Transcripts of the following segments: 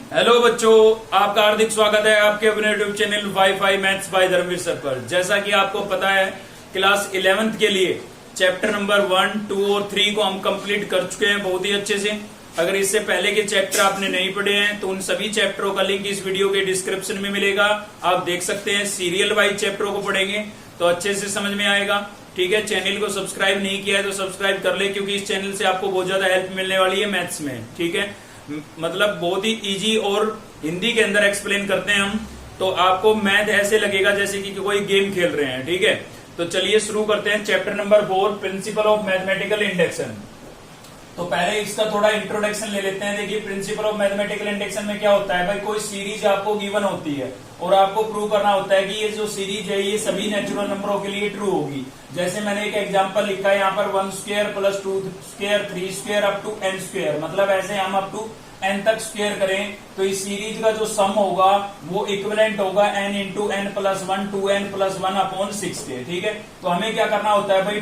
Hello बच्चों, आपका हार्दिक स्वागत है आपके अपने YouTube channel wifi maths by Dharmveer sir पर। जैसा कि आपको पता है, क्लास 11th के लिए चैप्टर नंबर 1, 2 और 3 को हम कंप्लीट कर चुके हैं बहुत ही अच्छे से। अगर इससे पहले के चैप्टर आपने नहीं पढ़े हैं तो उन सभी चैप्टरों का लिंक इस वीडियो के डिस्क्रिप्शन में मिलेगा, आप देख सकते हैं। सीरियल वाइज चैप्टरों को पढ़ेंगे तो अच्छे से समझ में आएगा। ठीक है, चैनल को सब्सक्राइब नहीं किया है तो सब्सक्राइब कर ले, क्योंकि इस चैनल से आपको बहुत ज्यादा हेल्प मिलने वाली है मैथ्स में। ठीक है, मतलब बहुत ही इजी और हिंदी के अंदर एक्सप्लेन करते हैं हम, तो आपको मैथ ऐसे लगेगा जैसे कि कोई गेम खेल रहे हैं। ठीक है, तो चलिए शुरू करते हैं। Chapter number 4, principal of mathematical induction. तो पहले इसका थोड़ा इंट्रोडक्शन ले लेते हैं। देखिए, प्रिंसिपल ऑफ मैथमेटिकल इंडक्शन में क्या होता है भाई, कोई सीरीज आपको गिवन होती है और आपको प्रूव करना होता है कि ये जो सीरीज है ये सभी नेचुरल नंबरों के लिए ट्रू होगी। जैसे मैंने एक एग्जांपल लिखा है यहाँ पर 1 square plus 2 square 3 square up to n square, मतलब ऐसे हम अप टू n तक स्क्वायर करें तो इस सीरीज का जो सम होगा वो इक्विवेलेंट होगा n into n plus 1 2n plus 1 upon 6 के। ठीक है, तो हमें क्या करना होता है भाई,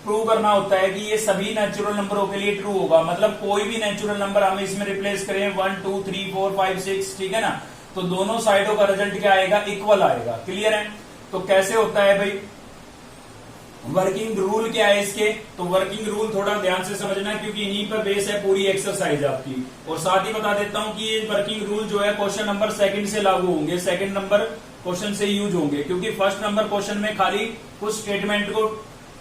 प्रूव करना होता है कि ये सभी नेचुरल नंबरों के लिए ट्रू होगा। मतलब कोई भी नेचुरल नंबर हम इसमें रिप्लेस करें 1 2 3 4 5 6, ठीक है ना, तो दोनों साइडों का रिजल्ट क्या आएगा, इक्वल आएगा। क्लियर है? तो कैसे होता है भाई, वर्किंग रूल क्या है इसके, तो वर्किंग रूल थोड़ा ध्यान से समझना, क्योंकि इन्हीं पर बेस है पूरी एक्सरसाइज आपकी। और साथ ही बता देता हूं कि ये वर्किंग रूल जो है क्वेश्चन नंबर 2 से लागू होंगे, 2 नंबर क्वेश्चन से यूज होंगे, क्योंकि 1st नंबर क्वेश्चन में खाली कुछ स्टेटमेंट को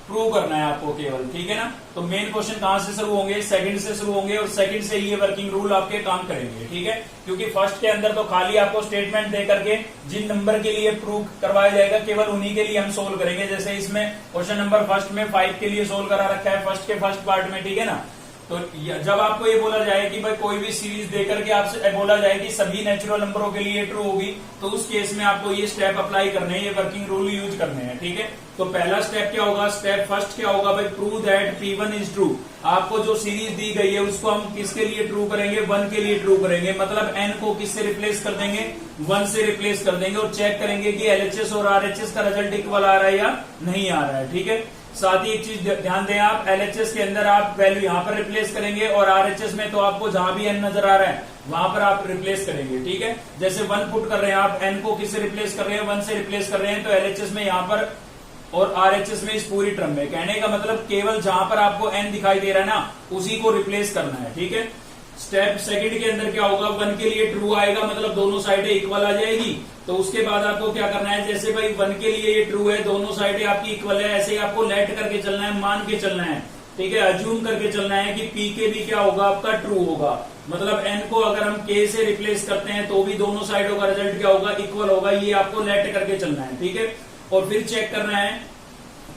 प्रूव करना है आपको केवल। ठीक है ना, तो मेन क्वेश्चन कहां से शुरू होंगे, 2 से शुरू होंगे, और 2 से ये वर्किंग रूल आपके काम करेंगे। ठीक है, क्योंकि 1st के अंदर तो खाली आपको स्टेटमेंट दे करके जिन नंबर के लिए प्रूव करवाया जाएगा केवल उन्हीं के लिए हम सोल्व करेंगे। जैसे इसमें क्वेश्चन नंबर 1 में 5 के लिए सोल्व करा रखा है 1st के 1st पार्ट में। ठीक है ना, तो जब आपको ये बोला जाए कि भाई कोई भी सीरीज देकर के आपसे बोला जाए कि सभी नेचुरल नंबरों के लिए ट्रू होगी, तो उस केस में आपको ये स्टेप अप्लाई करने हैं, ये वर्किंग रूल यूज करने हैं। ठीक है, तो पहला स्टेप क्या होगा, स्टेप 1 क्या होगा भाई, prove that P1 is true. आपको जो सीरीज दी गई है उसको हम किसके लिए ट्रू करेंगे, 1 के लिए ट्रू करेंगे। मतलब n को किससे रिप्लेस कर देंगे, 1 से रिप्लेस कर देंगे, और चेक करेंगे कि LHS और RHS का रिजल्ट इक्वल आ रहा है या नहीं आ रहा है। ठीक है, साथ ही एक चीज ध्यान दें आप, LHS के अंदर आप वैल्यू यहाँ पर रिप्लेस करेंगे और RHS में तो आपको जहां भी n नजर आ रहा है वहां पर आप रिप्लेस करेंगे। ठीक है, जैसे 1 पुट कर रहे हैं आप, n को किससे रिप्लेस कर रहे हैं, 1 से रिप्लेस कर रहे हैं, तो LHS में यहाँ पर और RHS में इस पूरी टर्म में। कहने का मतलब केवल जहां पर आपको n दिखाई दे रहा है ना उसी को रिप्लेस करना है। ठीक है, स्टेप 2 के अंदर क्या होगा, 1 के लिए ट्रू आएगा, मतलब दोनों साइडें इक्वल आ जाएगी। तो उसके बाद आपको क्या करना है, जैसे भाई 1 के लिए ये ट्रू है, दोनों साइडें आपकी इक्वल है, ऐसे ही आपको लेट करके चलना है, मान के चलना है। ठीक है, अज्यूम करके चलना है कि P के भी क्या होगा, आपका ट्रू होगा। मतलब n को अगर हम K से रिप्लेस करते हैं तो भी दोनों साइडों का रिजल्ट क्या होगा, इक्वल होगा। ये आपको लेट करके चलना है। ठीक है, और फिर चेक करना है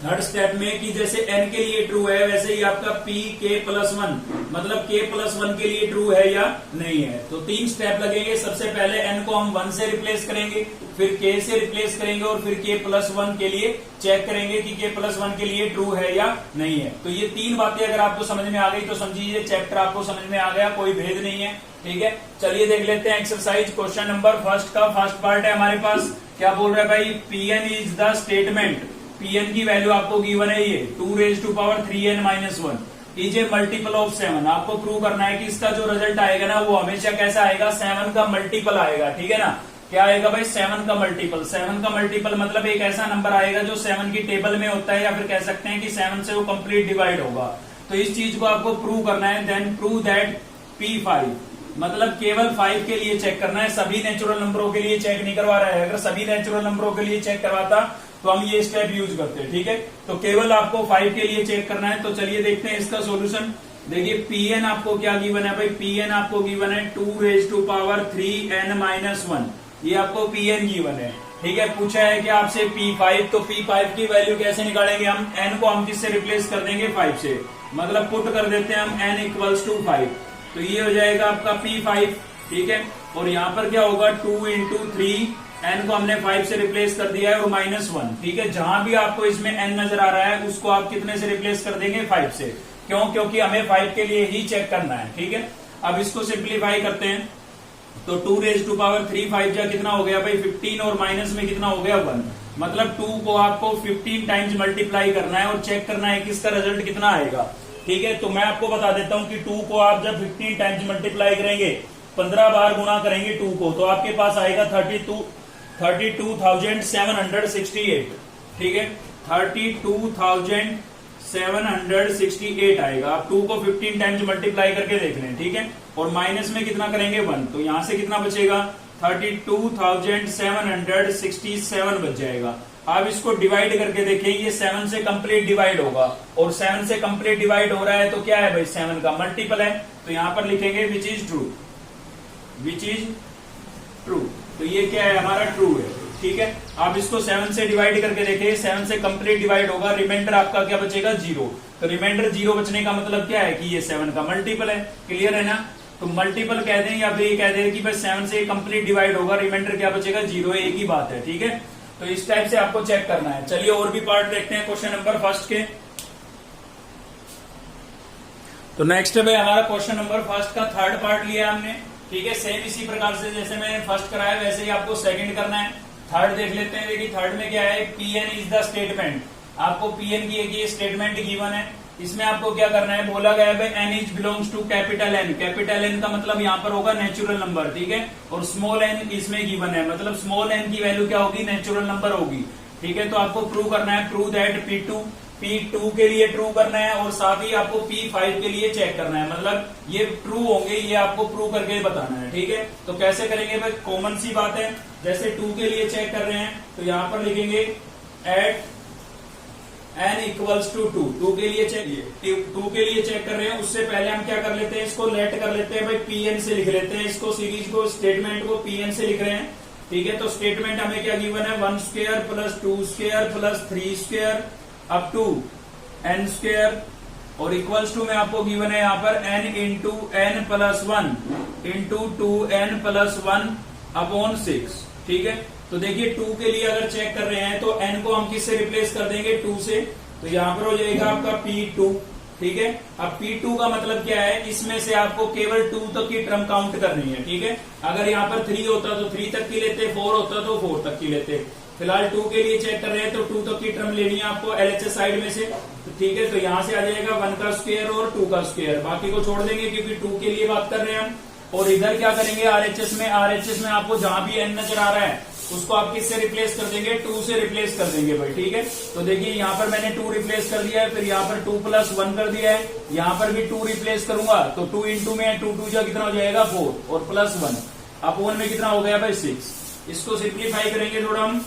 3rd स्टेप में कि जैसे n के लिए ट्रू है वैसे ही आपका P K प्लस 1, मतलब K प्लस 1 के लिए ट्रू है या नहीं है। तो 3 स्टेप लगेंगे। सबसे पहले n को हम 1 से रिप्लेस करेंगे, फिर K से रिप्लेस करेंगे, और फिर K प्लस 1 के लिए चेक करेंगे कि K प्लस 1 के लिए ट्रू है या नहीं है। तो ये 3 बातें अगर आपको समझ में आ गई तो समझिए चैप्टर आपको समझ में आ गया, कोई भेद नहीं है। ठीक है, चलिए देख लेते हैं एक्सरसाइज। क्वेश्चन नंबर 1 का 1st पार्ट है हमारे पास। क्या बोल रहा है भाई, Pn is the statement, Pn की वैल्यू आपको गिवन है ये 2 raise to power 3n minus 1 is a multiple of 7। आपको प्रूव करना है कि इसका जो रिजल्ट आएगा ना वो हमेशा कैसा आएगा, 7 का मल्टीपल आएगा। ठीक है ना, क्या आएगा भाई, 7 का मल्टीपल। 7 का मल्टीपल मतलब एक ऐसा नंबर आएगा जो 7 की टेबल में होता है, या फिर कह सकते हैं कि 7 से वो कंप्लीट डिवाइड होगा। तो इस चीज को आपको प्रूव करना है। देन प्रूव दैट P5, मतलब केवल 5 के लिए चेक करना है, सभी नेचुरल नंबरों के लिए चेक नहीं करवा रहा है। अगर सभी नेचुरल नंबरों के लिए चेक करवाता तो हम ये स्टेप यूज करते हैं। ठीक है, तो केवल आपको 5 के लिए चेक करना है। तो चलिए देखते हैं इसका सॉल्यूशन। देखिए Pn आपको क्या गिवन है भाई, Pn आपको गिवन है 2 raise to power 3n minus 1, ये आपको Pn गिवन है। ठीक है, पूछा है कि आपसे P5, तो P5 की वैल्यू कैसे निकालेंगे हम, n को हम किससे रिप्लेस कर देंगे, 5 से, मतलब पुट कर देते हैं हम n इक्वल्स टू 5, तो ये हो जाएगा आपका P5। ठीक है, और यहाँ पर क्या होगा 2 इंटू 3, n को हमने 5 से रिप्लेस कर दिया है, और माइनस 1। ठीक है, जहां भी आपको इसमें n नजर आ रहा है उसको आप कितने से रिप्लेस कर देंगे, 5 से। क्यों, क्योंकि हमें 5 के लिए ही चेक करना है। ठीक है, अब इसको सिंप्लीफाई करते हैं तो 2 रेज टू पावर 3 5 जा कितना हो गया भाई 15, और माइनस में कितना हो गया 1, मतलब 2 को आपको 15 टाइम्स मल्टीप्लाई करना है और चेक करना है कि इसका रिजल्ट कितना आएगा। ठीक है, तो मैं आपको बता देता हूं कि 2 को आप जब 15 टाइम्स मल्टीप्लाई करेंगे 15 बार गुणा करेंगे 2 को तो आपके पास आएगा 32,768। ठीक है, 32,768 आएगा। आप 2 को 15 टाइम्स मल्टीप्लाई करके देख लें। ठीक है, और माइनस में कितना करेंगे 1, तो यहां से कितना बचेगा 32,767 बच जाएगा। आप इसको डिवाइड करके देखें, ये 7 से कंप्लीट डिवाइड होगा और 7 से कंप्लीट डिवाइड हो रहा है तो क्या है भाई 7 का मल्टीपल है, तो यहां पर लिखेंगे which is true, which is true. तो ये क्या है हमारा ट्रू है। ठीक है, आप इसको 7 से डिवाइड करके देखें, 7 से कंप्लीट डिवाइड होगा, रिमाइंडर आपका क्या बचेगा 0। तो रिमाइंडर 0 बचने का मतलब क्या है कि ये 7 का मल्टीपल है। क्लियर है ना, तो मल्टीपल कह दें या फिर ये कह दें कि भाई 7 से कंप्लीट डिवाइड होगा, रिमाइंडर क्या बचेगा 0, एक ही बात है। ठीक है, तो इस टाइप से आपको चेक करना है। चलिए और भी पार्ट देखते हैं क्वेश्चन नंबर फर्स्ट के। तो नेक्स्ट है भाई हमारा क्वेश्चन नंबर फर्स्ट का थर्ड पार्ट लिया हमने। ठीक है, सेम इसी प्रकार से जैसे मैंने फर्स्ट कराया वैसे ही आपको सेकंड करना है। थर्ड देख लेते हैं। देखिए थर्ड में क्या है, पीएन इज द स्टेटमेंट। आपको पीएन की एक ये स्टेटमेंट गिवन है, इसमें आपको क्या करना है, बोला गया है भाई N is belongs to capital N. Capital N का मतलब यहाँ पर होगा नेचुरल नंबर। ठीक है, और स्मॉल एन इसमें गिवन है, मतलब स्मॉल एन की वैल्यू क्या होगी, नेचुरल नंबर होगी। ठीक है, तो आपको प्रूव करना है, प्रूव दैट P2 के लिए ट्रू करना है और साथ ही आपको P5 के लिए चेक करना है, मतलब ये ट्रू होंगे, ये आपको प्रूव करके बताना है। ठीक है, तो कैसे करेंगे भाई, कॉमन सी बात है, जैसे 2 के लिए चेक कर रहे हैं तो यहां पर लिखेंगे एट n इक्वल्स टू 2 के लिए चेक, 2 के लिए चेक कर रहे हैं, उससे पहले हम क्या कर लेते हैं, इसको लेट कर लेते हैं भाई, Pn से लिख लेते हैं इसको, सीरीज को, स्टेटमेंट को Pn से लिख रहे हैं। ठीक है, तो स्टेटमेंट हमें क्या गिवन है, 1 square plus 2 square plus 3 square up to n square, और इक्वल्स टू में आपको गिवन है यहाँ पर n into n plus 1 into 2n plus 1 upon 6। ठीक है, तो देखिए 2 के लिए अगर चेक कर रहे हैं तो n को हम किससे रिप्लेस कर देंगे, 2 से, तो यहाँ पर हो जाएगा आपका P2। ठीक है, अब P2 का मतलब क्या है, इसमें से आपको केवल 2 तक की टर्म काउंट करनी है। ठीक है, अगर यहाँ पर 3 होता तो 3 तक की लेते, 4 होता तो 4 तक की लेते। फिलहाल 2 के लिए चेक कर रहे हैं तो 2 तक की टर्म लेनी है आपको LHS साइड में से। तो ठीक है, तो यहाँ से आ जाएगा 1 का स्क्वायर और 2 का स्क्वायर, बाकी को छोड़ देंगे क्योंकि 2 के लिए बात कर रहे हैं हम। और इधर क्या करेंगे, RHS में आपको जहां भी n नजर आ रहा है उसको आप किससे रिप्लेस कर देंगे, 2 से रिप्लेस कर देंगे भाई। ठीक है, तो देखिए यहाँ पर मैंने 2 रिप्लेस कर दिया है, फिर यहाँ पर 2 प्लस 1 कर दिया है, यहाँ पर भी 2 रिप्लेस करूंगा तो 2 इंटू में 2 2 जा कितना हो जाएगा 4 और प्लस 1 अपॉन में कितना हो गया भाई 6। इसको सिंप्लीफाई करेंगे थोड़ा हम,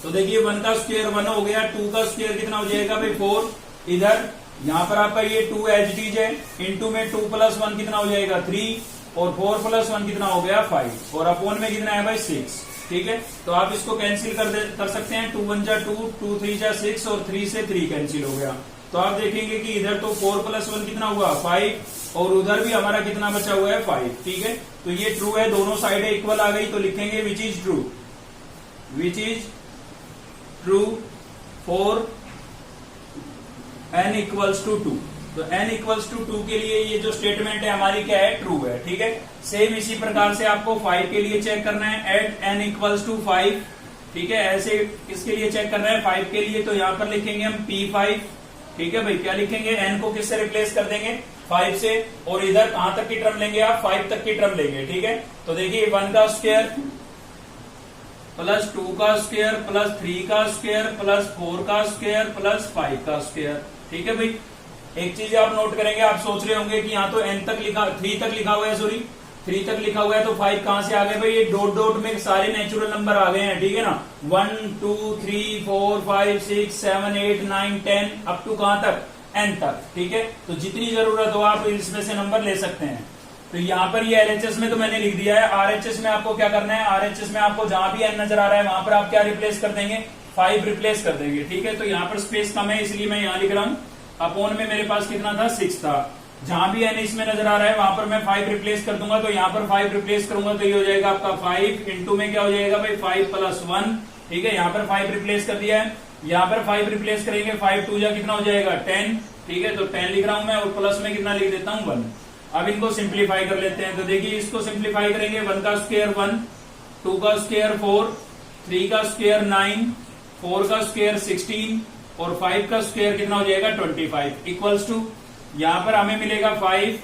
तो देखिए 1 का स्क्वायर 1 हो गया, 2 का स्क्वायर कितना हो जाएगा भाई 4, इधर यहाँ पर आपका ये 2 एच डी है, इंटू में 2 प्लस 1 कितना हो जाएगा 3 और 4 प्लस 1 कितना हो गया 5 और अपॉन में कितना है भाई 6। ठीक है, तो आप इसको कैंसिल कर सकते हैं, 2 1 जा 2, 2 3 जा 6 और 3 से 3 कैंसिल हो गया। तो आप देखेंगे कि इधर तो 4 प्लस 1 कितना हुआ 5 और उधर भी हमारा कितना बचा हुआ है 5। ठीक है, तो ये ट्रू है, दोनों साइडें इक्वल आ गई, तो लिखेंगे which is true, which is true for n equals to 2। तो n इक्वल्स टू 2 के लिए ये जो स्टेटमेंट है हमारी क्या है, ट्रू है। ठीक है, सेम इसी प्रकार से आपको 5 के लिए चेक करना है, एट n इक्वल्स टू 5। ठीक है, ऐसे किसके लिए चेक करना है, 5 के लिए, तो यहाँ पर लिखेंगे हम P5। ठीक है भाई, क्या लिखेंगे, n को किससे रिप्लेस कर देंगे 5 से, और इधर कहां तक की टर्म लेंगे आप, 5 तक की टर्म लेंगे। ठीक है, तो देखिए 1 का स्क्वायर प्लस 2 का स्क्वायर प्लस 3 का स्क्वायर प्लस 4 का स्क्वायर प्लस 5 का स्क्वायर। ठीक है भाई, एक चीज आप नोट करेंगे, आप सोच रहे होंगे कि यहाँ तो n तक लिखा, 3 तक लिखा हुआ है, सॉरी 3 तक लिखा हुआ है, तो 5 कहां से आ गए भाई, ये डॉट डॉट में सारे नेचुरल नंबर आ गए हैं। ठीक है ना, 1 2 3 4 5 6 7 8 9 10 अप टू कहां तक, n तक। ठीक है, तो जितनी जरूरत हो आप इसमें से नंबर ले सकते हैं। तो यहाँ पर ये LHS में तो मैंने लिख दिया है, RHS में आपको क्या करना है, RHS में आपको जहां भी n नजर आ रहा है वहां पर आप क्या रिप्लेस कर देंगे, 5 रिप्लेस कर देंगे। ठीक है, तो यहाँ पर स्पेस कम है इसलिए मैं यहाँ लिख रहा हूँ, अपॉन में मेरे पास कितना था 6 था, जहां भी n इसमें नजर आ रहा है वहां पर मैं 5 रिप्लेस कर दूंगा, तो यहाँ पर 5 रिप्लेस करूंगा तो ये हो जाएगा आपका 5 इंटू में क्या हो जाएगा भाई 5 प्लस 1। ठीक है, यहाँ पर 5 रिप्लेस कर दिया है, यहाँ पर 5 रिप्लेस करेंगे, 5 2 जा कितना हो जाएगा 10। ठीक है, तो 10 लिख रहा हूं मैं और प्लस में कितना लिख देता हूँ 1। अब इनको सिंप्लीफाई कर लेते हैं, तो देखिए इसको सिंप्लीफाई करेंगे, 1 का स्क्वायर 1, 2 का स्क्वायर 4, 3 का स्क्वायर 9, 4 का स्क्वायर 16 और 5 का स्क्वायर कितना हो जाएगा 25 इक्वल्स टू, यहाँ पर हमें मिलेगा 5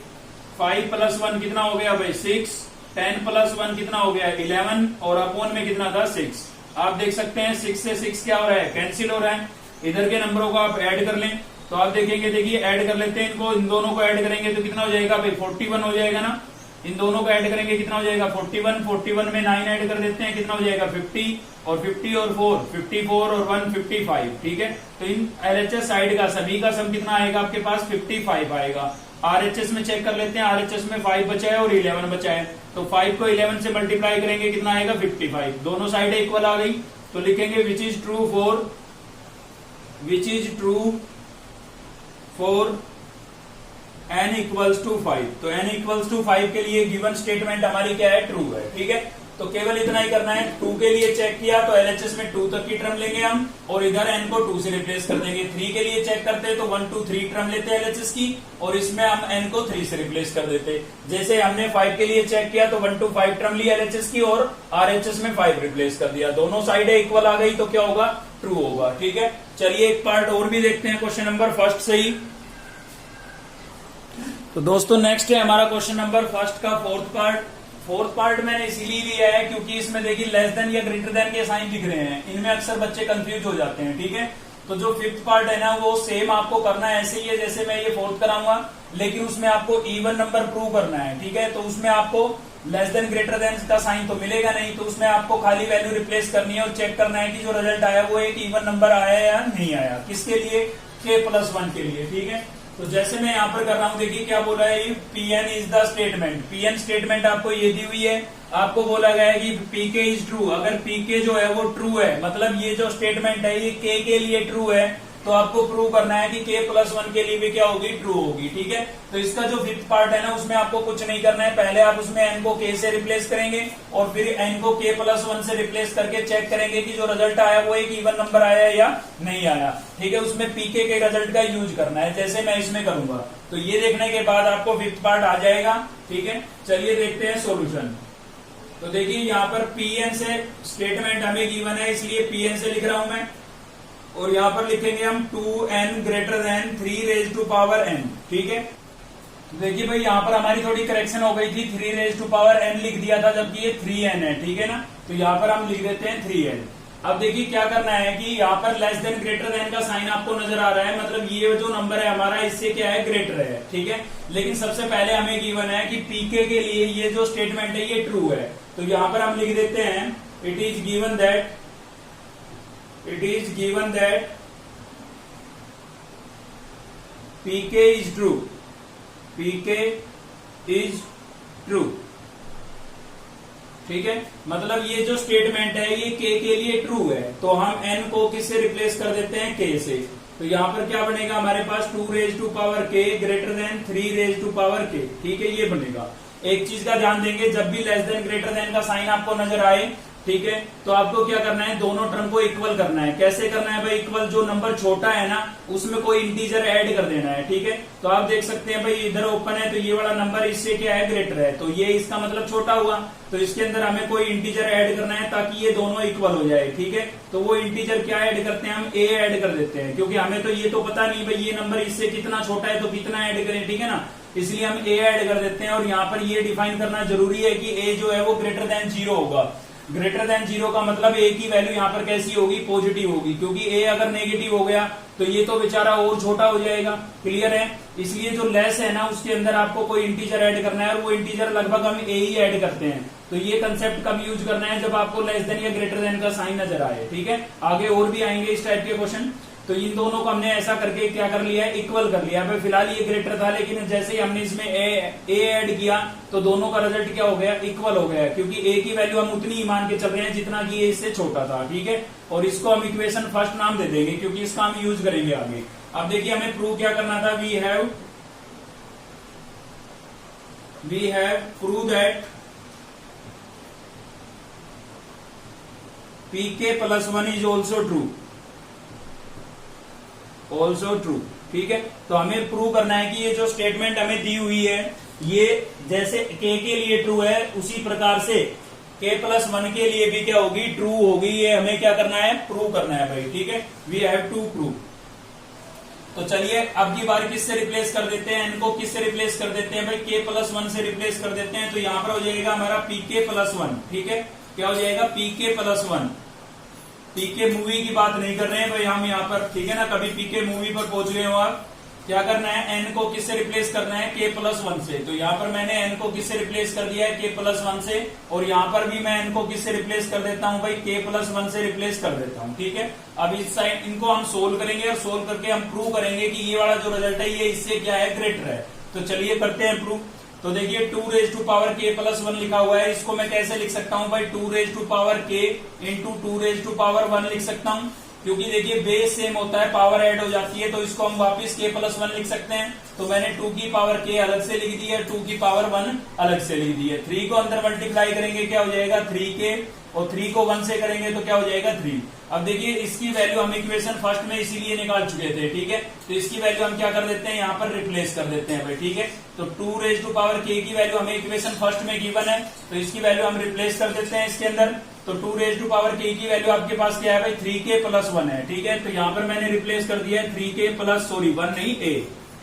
5 प्लस 1 कितना हो गया भाई 6, 10 प्लस 1 कितना हो गया 11, और अपॉन में कितना था 6। आप देख सकते हैं 6 से 6 क्या हो रहा है, कैंसिल हो रहा है। इधर के नंबरों को आप ऐड कर लें तो आप देखेंगे, देखिए ऐड कर लेते हैं इनको, इन दोनों को ऐड करेंगे तो कितना हो जाएगा भाई 41 हो जाएगा ना। इन दोनों को ऐड करेंगे कितना हो जाएगा 41, 41 में 9 ऐड कर देते हैं कितना हो जाएगा 50, और 50 और 4 54 और 1 55। ठीक है, तो इन LHS साइड का सभी का सम कितना आएगा आपके पास 55 आएगा। RHS में चेक कर लेते हैं, RHS में 5 बचा है और 11 बचा है, तो 5 को 11 से मल्टीप्लाई करेंगे कितना आएगा 55। दोनों साइड इक्वल आ गई तो लिखेंगे which is true for n equals to 5। तो n इक्वल्स टू 5 के लिए गिवन स्टेटमेंट हमारी क्या है, ट्रू है। ठीक है, तो केवल इतना ही करना है। 2 के लिए चेक किया तो LHS में 2 तक की टर्म लेंगे हम, और इधर n को 2 से रिप्लेस कर देंगे। 3 के लिए चेक करते हैं तो 1 2 3 टर्म लेते हैं LHS की, और इसमें हम n को 3 से रिप्लेस कर देते। जैसे हमने 5 के लिए चेक किया तो 1 2 5 टर्म ली LHS की, और RHS में 5 रिप्लेस कर दिया। दोनों साइडें इक्वल आ गई तो क्या होगा, ट्रू होगा। ठीक है, चलिए एक पार्ट और भी देखते हैं क्वेश्चन नंबर फर्स्ट से ही। तो दोस्तों नेक्स्ट है हमारा क्वेश्चन नंबर फर्स्ट का फोर्थ पार्ट मैंने इसीलिए लिया है क्योंकि इसमें देखिए लेस देन या ग्रेटर देन के साइन दिख रहे हैं, इनमें अक्सर बच्चे कंफ्यूज हो जाते हैं। ठीक है, तो जो फिफ्थ पार्ट है ना वो सेम आपको करना है ऐसे ही है जैसे मैं ये फोर्थ कराऊंगा, लेकिन उसमें आपको इवन नंबर प्रूव करना है। ठीक है, तो उसमें आपको लेस देन ग्रेटर देन का साइन तो मिलेगा नहीं, तो उसमें आपको खाली वैल्यू रिप्लेस करनी है और चेक करना है कि जो रिजल्ट आया वो एक इवन नंबर आया या नहीं आया। किसके लिए, k+1 के लिए। ठीक है, तो जैसे मैं यहाँ पर कर रहा हूँ, देखिए क्या बोला है, Pn is the statement. Pn statement आपको ये दी हुई है, आपको बोला गया है कि Pk इज ट्रू। अगर Pk जो है वो ट्रू है, मतलब ये जो स्टेटमेंट है ये k के लिए ट्रू है, तो आपको प्रूव करना है कि k+1 के लिए भी क्या होगी, ट्रू होगी। ठीक है, तो इसका जो फिफ्थ पार्ट है ना उसमें आपको कुछ नहीं करना है। पहले आप उसमें n को k से रिप्लेस करेंगे और फिर n को k+1 से रिप्लेस करके चेक करेंगे कि जो रिजल्ट आया वो एक इवन नंबर आया या नहीं आया। ठीक है, उसमें pk के रिजल्ट का यूज करना है जैसे मैं इसमें करूंगा। तो ये देखने के बाद आपको फिफ्थ पार्ट आ जाएगा। ठीक है, चलिए देखते हैं सोल्यूशन। तो देखिए यहाँ पर Pn से स्टेटमेंट हमें गिवन है, इसलिए Pn से लिख रहा हूं मैं, और यहाँ पर लिखेंगे हम 2n greater than 3 raise to power n। ठीक है, देखिए भाई यहाँ पर हमारी थोड़ी करेक्शन हो गई थी, 3 रेज टू पावर n लिख दिया था जबकि ये 3n है। ठीक है ना, तो यहाँ पर हम लिख देते हैं 3n। अब देखिए क्या करना है कि यहाँ पर लेस देन ग्रेटर देन का साइन आपको नजर आ रहा है, मतलब ये जो नंबर है हमारा इससे क्या है, ग्रेटर है। ठीक है, लेकिन सबसे पहले हमें गिवन है कि पीके के लिए ये जो स्टेटमेंट है ये ट्रू है, तो यहाँ पर हम लिख देते हैं it is given that pk is true, pk is true। ठीक है, मतलब ये जो स्टेटमेंट है ये k के लिए ट्रू है, तो हम n को किससे रिप्लेस कर देते हैं, k से। तो यहाँ पर क्या बनेगा हमारे पास 2 raise to power k greater than 3 raise to power k। ठीक है, ये बनेगा। एक चीज का ध्यान देंगे, जब भी लेस देन ग्रेटर देन का साइन आपको नजर आए, ठीक है, तो आपको क्या करना है, दोनों टर्म को इक्वल करना है। कैसे करना है भाई, इक्वल जो नंबर छोटा है ना उसमें कोई इंटीजर ऐड कर देना है। ठीक है, तो आप देख सकते हैं भाई इधर ओपन है तो ये वाला नंबर इससे क्या है, ग्रेटर है, तो ये इसका मतलब छोटा हुआ, तो इसके अंदर हमें कोई इंटीजर ऐड करना है ताकि ये दोनों इक्वल हो जाए। ठीक है, तो वो इंटीजर क्या ऐड करते हैं, हम a ऐड कर देते हैं, क्योंकि हमें तो ये तो पता नहीं भाई ये नंबर इससे कितना छोटा है तो कितना ऐड करें। ठीक है ना, इसलिए हम a ऐड कर देते हैं, और यहाँ पर ये डिफाइन करना जरूरी है कि a जो है वो ग्रेटर देन 0 होगा। ग्रेटर देन 0 का मतलब a की वैल्यू यहाँ पर कैसी होगी, पॉजिटिव होगी, क्योंकि a अगर नेगेटिव हो गया तो ये तो बेचारा और छोटा हो जाएगा। क्लियर है, इसलिए जो लेस है ना उसके अंदर आपको कोई इंटीजर ऐड करना है, और वो इंटीजर लगभग हम a ही ऐड करते हैं। तो ये कंसेप्ट कब यूज करना है, जब आपको लेस देन या ग्रेटर देन का साइन नजर आए। ठीक है, आगे और भी आएंगे इस टाइप के क्वेश्चन। तो इन दोनों को हमने ऐसा करके क्या कर लिया है, इक्वल कर लिया। भाई फिलहाल ये ग्रेटर था, लेकिन जैसे ही हमने इसमें ए ऐड किया तो दोनों का रिजल्ट क्या हो गया, इक्वल हो गया, क्योंकि ए की वैल्यू हम उतनी ही मान के चल रहे हैं जितना कि ये इससे छोटा था। ठीक है, और इसको हम इक्वेशन फर्स्ट नाम दे देंगे क्योंकि इसका हम यूज करेंगे आगे। अब देखिए हमें प्रूव क्या करना था, we have prove that pk+1 is also true. ठीक है, तो हमें प्रूव करना है कि ये जो स्टेटमेंट हमें दी हुई है ये जैसे k के लिए ट्रू है उसी प्रकार से k+1 के लिए भी क्या होगी, ट्रू होगी। ये हमें क्या करना है, प्रूव करना है भाई। ठीक है, वी हैव टू प्रूव। तो चलिए अब की बार किससे रिप्लेस कर देते हैं, इनको किससे रिप्लेस कर देते हैं भाई, k+1 से रिप्लेस कर देते हैं। तो यहाँ पर हो जाएगा हमारा pk+1, ठीक है, क्या हो जाएगा pk+1। पीके मूवी की बात नहीं कर रहे हैं भाई हम यहाँ पर, ठीक है ना, कभी पीके मूवी पर पहुंच गए हो आप। क्या करना है, एन को किससे रिप्लेस करना है, k+1 से। तो यहाँ पर मैंने एन को किससे रिप्लेस कर दिया है, k+1 से, और यहाँ पर भी मैं एन को किससे रिप्लेस कर देता हूँ भाई, k+1 से रिप्लेस कर देता हूँ, ठीक है। अब इस साइड इनको हम सोल्व करेंगे और सोल्व करके हम प्रूव करेंगे कि ये वाला जो रिजल्ट है ये इससे क्या है, ग्रेटर है। तो चलिए करते हैं प्रूव। तो देखिए 2k+1 लिखा हुआ है, इसको मैं कैसे लिख सकता हूँ भाई, 2k इंटू 2 लिख सकता हूँ, क्योंकि देखिए बेस सेम होता है, पावर ऐड हो जाती है, तो इसको हम वापस k+1 लिख सकते हैं। तो मैंने 2k अलग से लिख दी है, 2k अलग से लिख दी है। 3 को अंदर मल्टीप्लाई करेंगे क्या हो जाएगा 3k, और 3 को 1 से करेंगे तो क्या हो जाएगा 3। अब देखिए इसकी वैल्यू हम इक्वेशन फर्स्ट में इसीलिए निकाल चुके थे, ठीक है। तो इसकी वैल्यू हम क्या कर देते हैं, यहाँ पर रिप्लेस कर देते हैं भाई, ठीक है। तो 2k की वैल्यू हमें इक्वेशन फर्स्ट में गिवन है, तो इसकी वैल्यू हम रिप्लेस कर देते हैं इसके अंदर। तो 2k की वैल्यू आपके पास क्या है भाई, 3k+1 है, ठीक है। तो यहाँ पर मैंने रिप्लेस कर दिया है 1 नहीं a,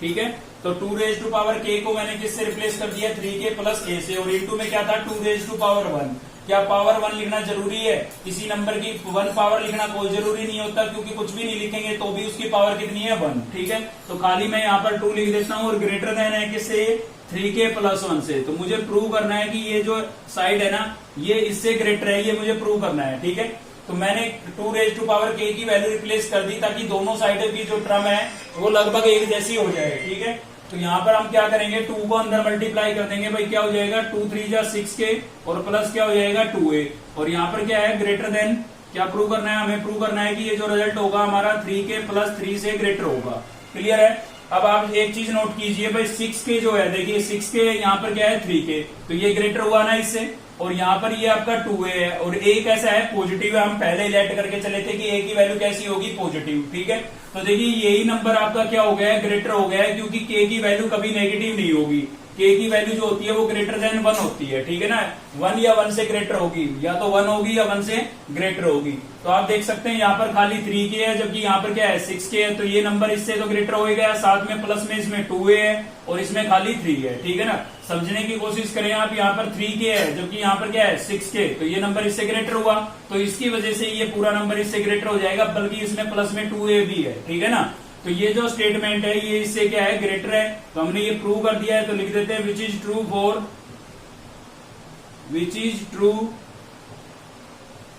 ठीक है। तो 2k को मैंने किससे रिप्लेस कर दिया, 3k+a से, और इंटू में क्या था 2 क्या पावर 1 लिखना जरूरी है, किसी नंबर की 1 पावर लिखना कोई जरूरी नहीं होता, क्योंकि कुछ भी नहीं लिखेंगे तो भी उसकी पावर कितनी है 1, ठीक है। तो खाली मैं यहाँ पर 2 लिख देता हूँ, और ग्रेटर देन है किससे, 3k+1 से। तो मुझे प्रूव करना है कि ये जो साइड है ना ये इससे ग्रेटर है, ये मुझे प्रूव करना है, ठीक है। तो मैंने 2k की वैल्यू रिप्लेस कर दी ताकि दोनों साइडों की जो टर्म है वो लगभग एक जैसी हो जाए, ठीक है। तो यहाँ पर हम क्या करेंगे, 2 को अंदर मल्टीप्लाई कर देंगे भाई, क्या हो जाएगा 2 3 जा 6k, और प्लस क्या हो जाएगा 2a, और यहाँ पर क्या है ग्रेटर देन, क्या प्रूव करना है, हमें प्रूव करना है कि ये जो रिजल्ट होगा हमारा 3k+3 से ग्रेटर होगा। क्लियर है। अब आप एक चीज नोट कीजिए भाई, 6k जो है, देखिए 6k यहाँ पर क्या है 3k, तो ये ग्रेटर हुआ ना इससे, और यहाँ पर ये आपका 2a है, और a कैसा है, पॉजिटिव है। हम पहले लेट करके चले थे कि a की वैल्यू कैसी होगी, पॉजिटिव, ठीक है। तो देखिए यही नंबर आपका क्या हो गया है, ग्रेटर हो गया है, क्योंकि k की वैल्यू कभी नेगेटिव नहीं होगी, k की वैल्यू जो होती है वो ग्रेटर देन 1 होती है, ठीक है ना। 1 या 1 से ग्रेटर होगी, या तो 1 होगी या 1 से ग्रेटर होगी। तो आप देख सकते हैं यहाँ पर खाली 3k है, जबकि यहाँ पर क्या है 6k है, तो ये नंबर इससे तो ग्रेटर हो गया, साथ में प्लस में इसमें 2a है और इसमें खाली 3 है, ठीक है ना। समझने की कोशिश करें आप, यहाँ पर 3k है जबकि यहाँ पर क्या है 6k, तो ये नंबर इससे ग्रेटर हुआ, तो इसकी वजह से ये पूरा नंबर इससे ग्रेटर हो जाएगा, बल्कि इसमें प्लस में 2a भी है, ठीक है ना। तो ये जो स्टेटमेंट है ये इससे क्या है, ग्रेटर है। तो हमने ये प्रूव कर दिया है, तो लिख देते हैं which is true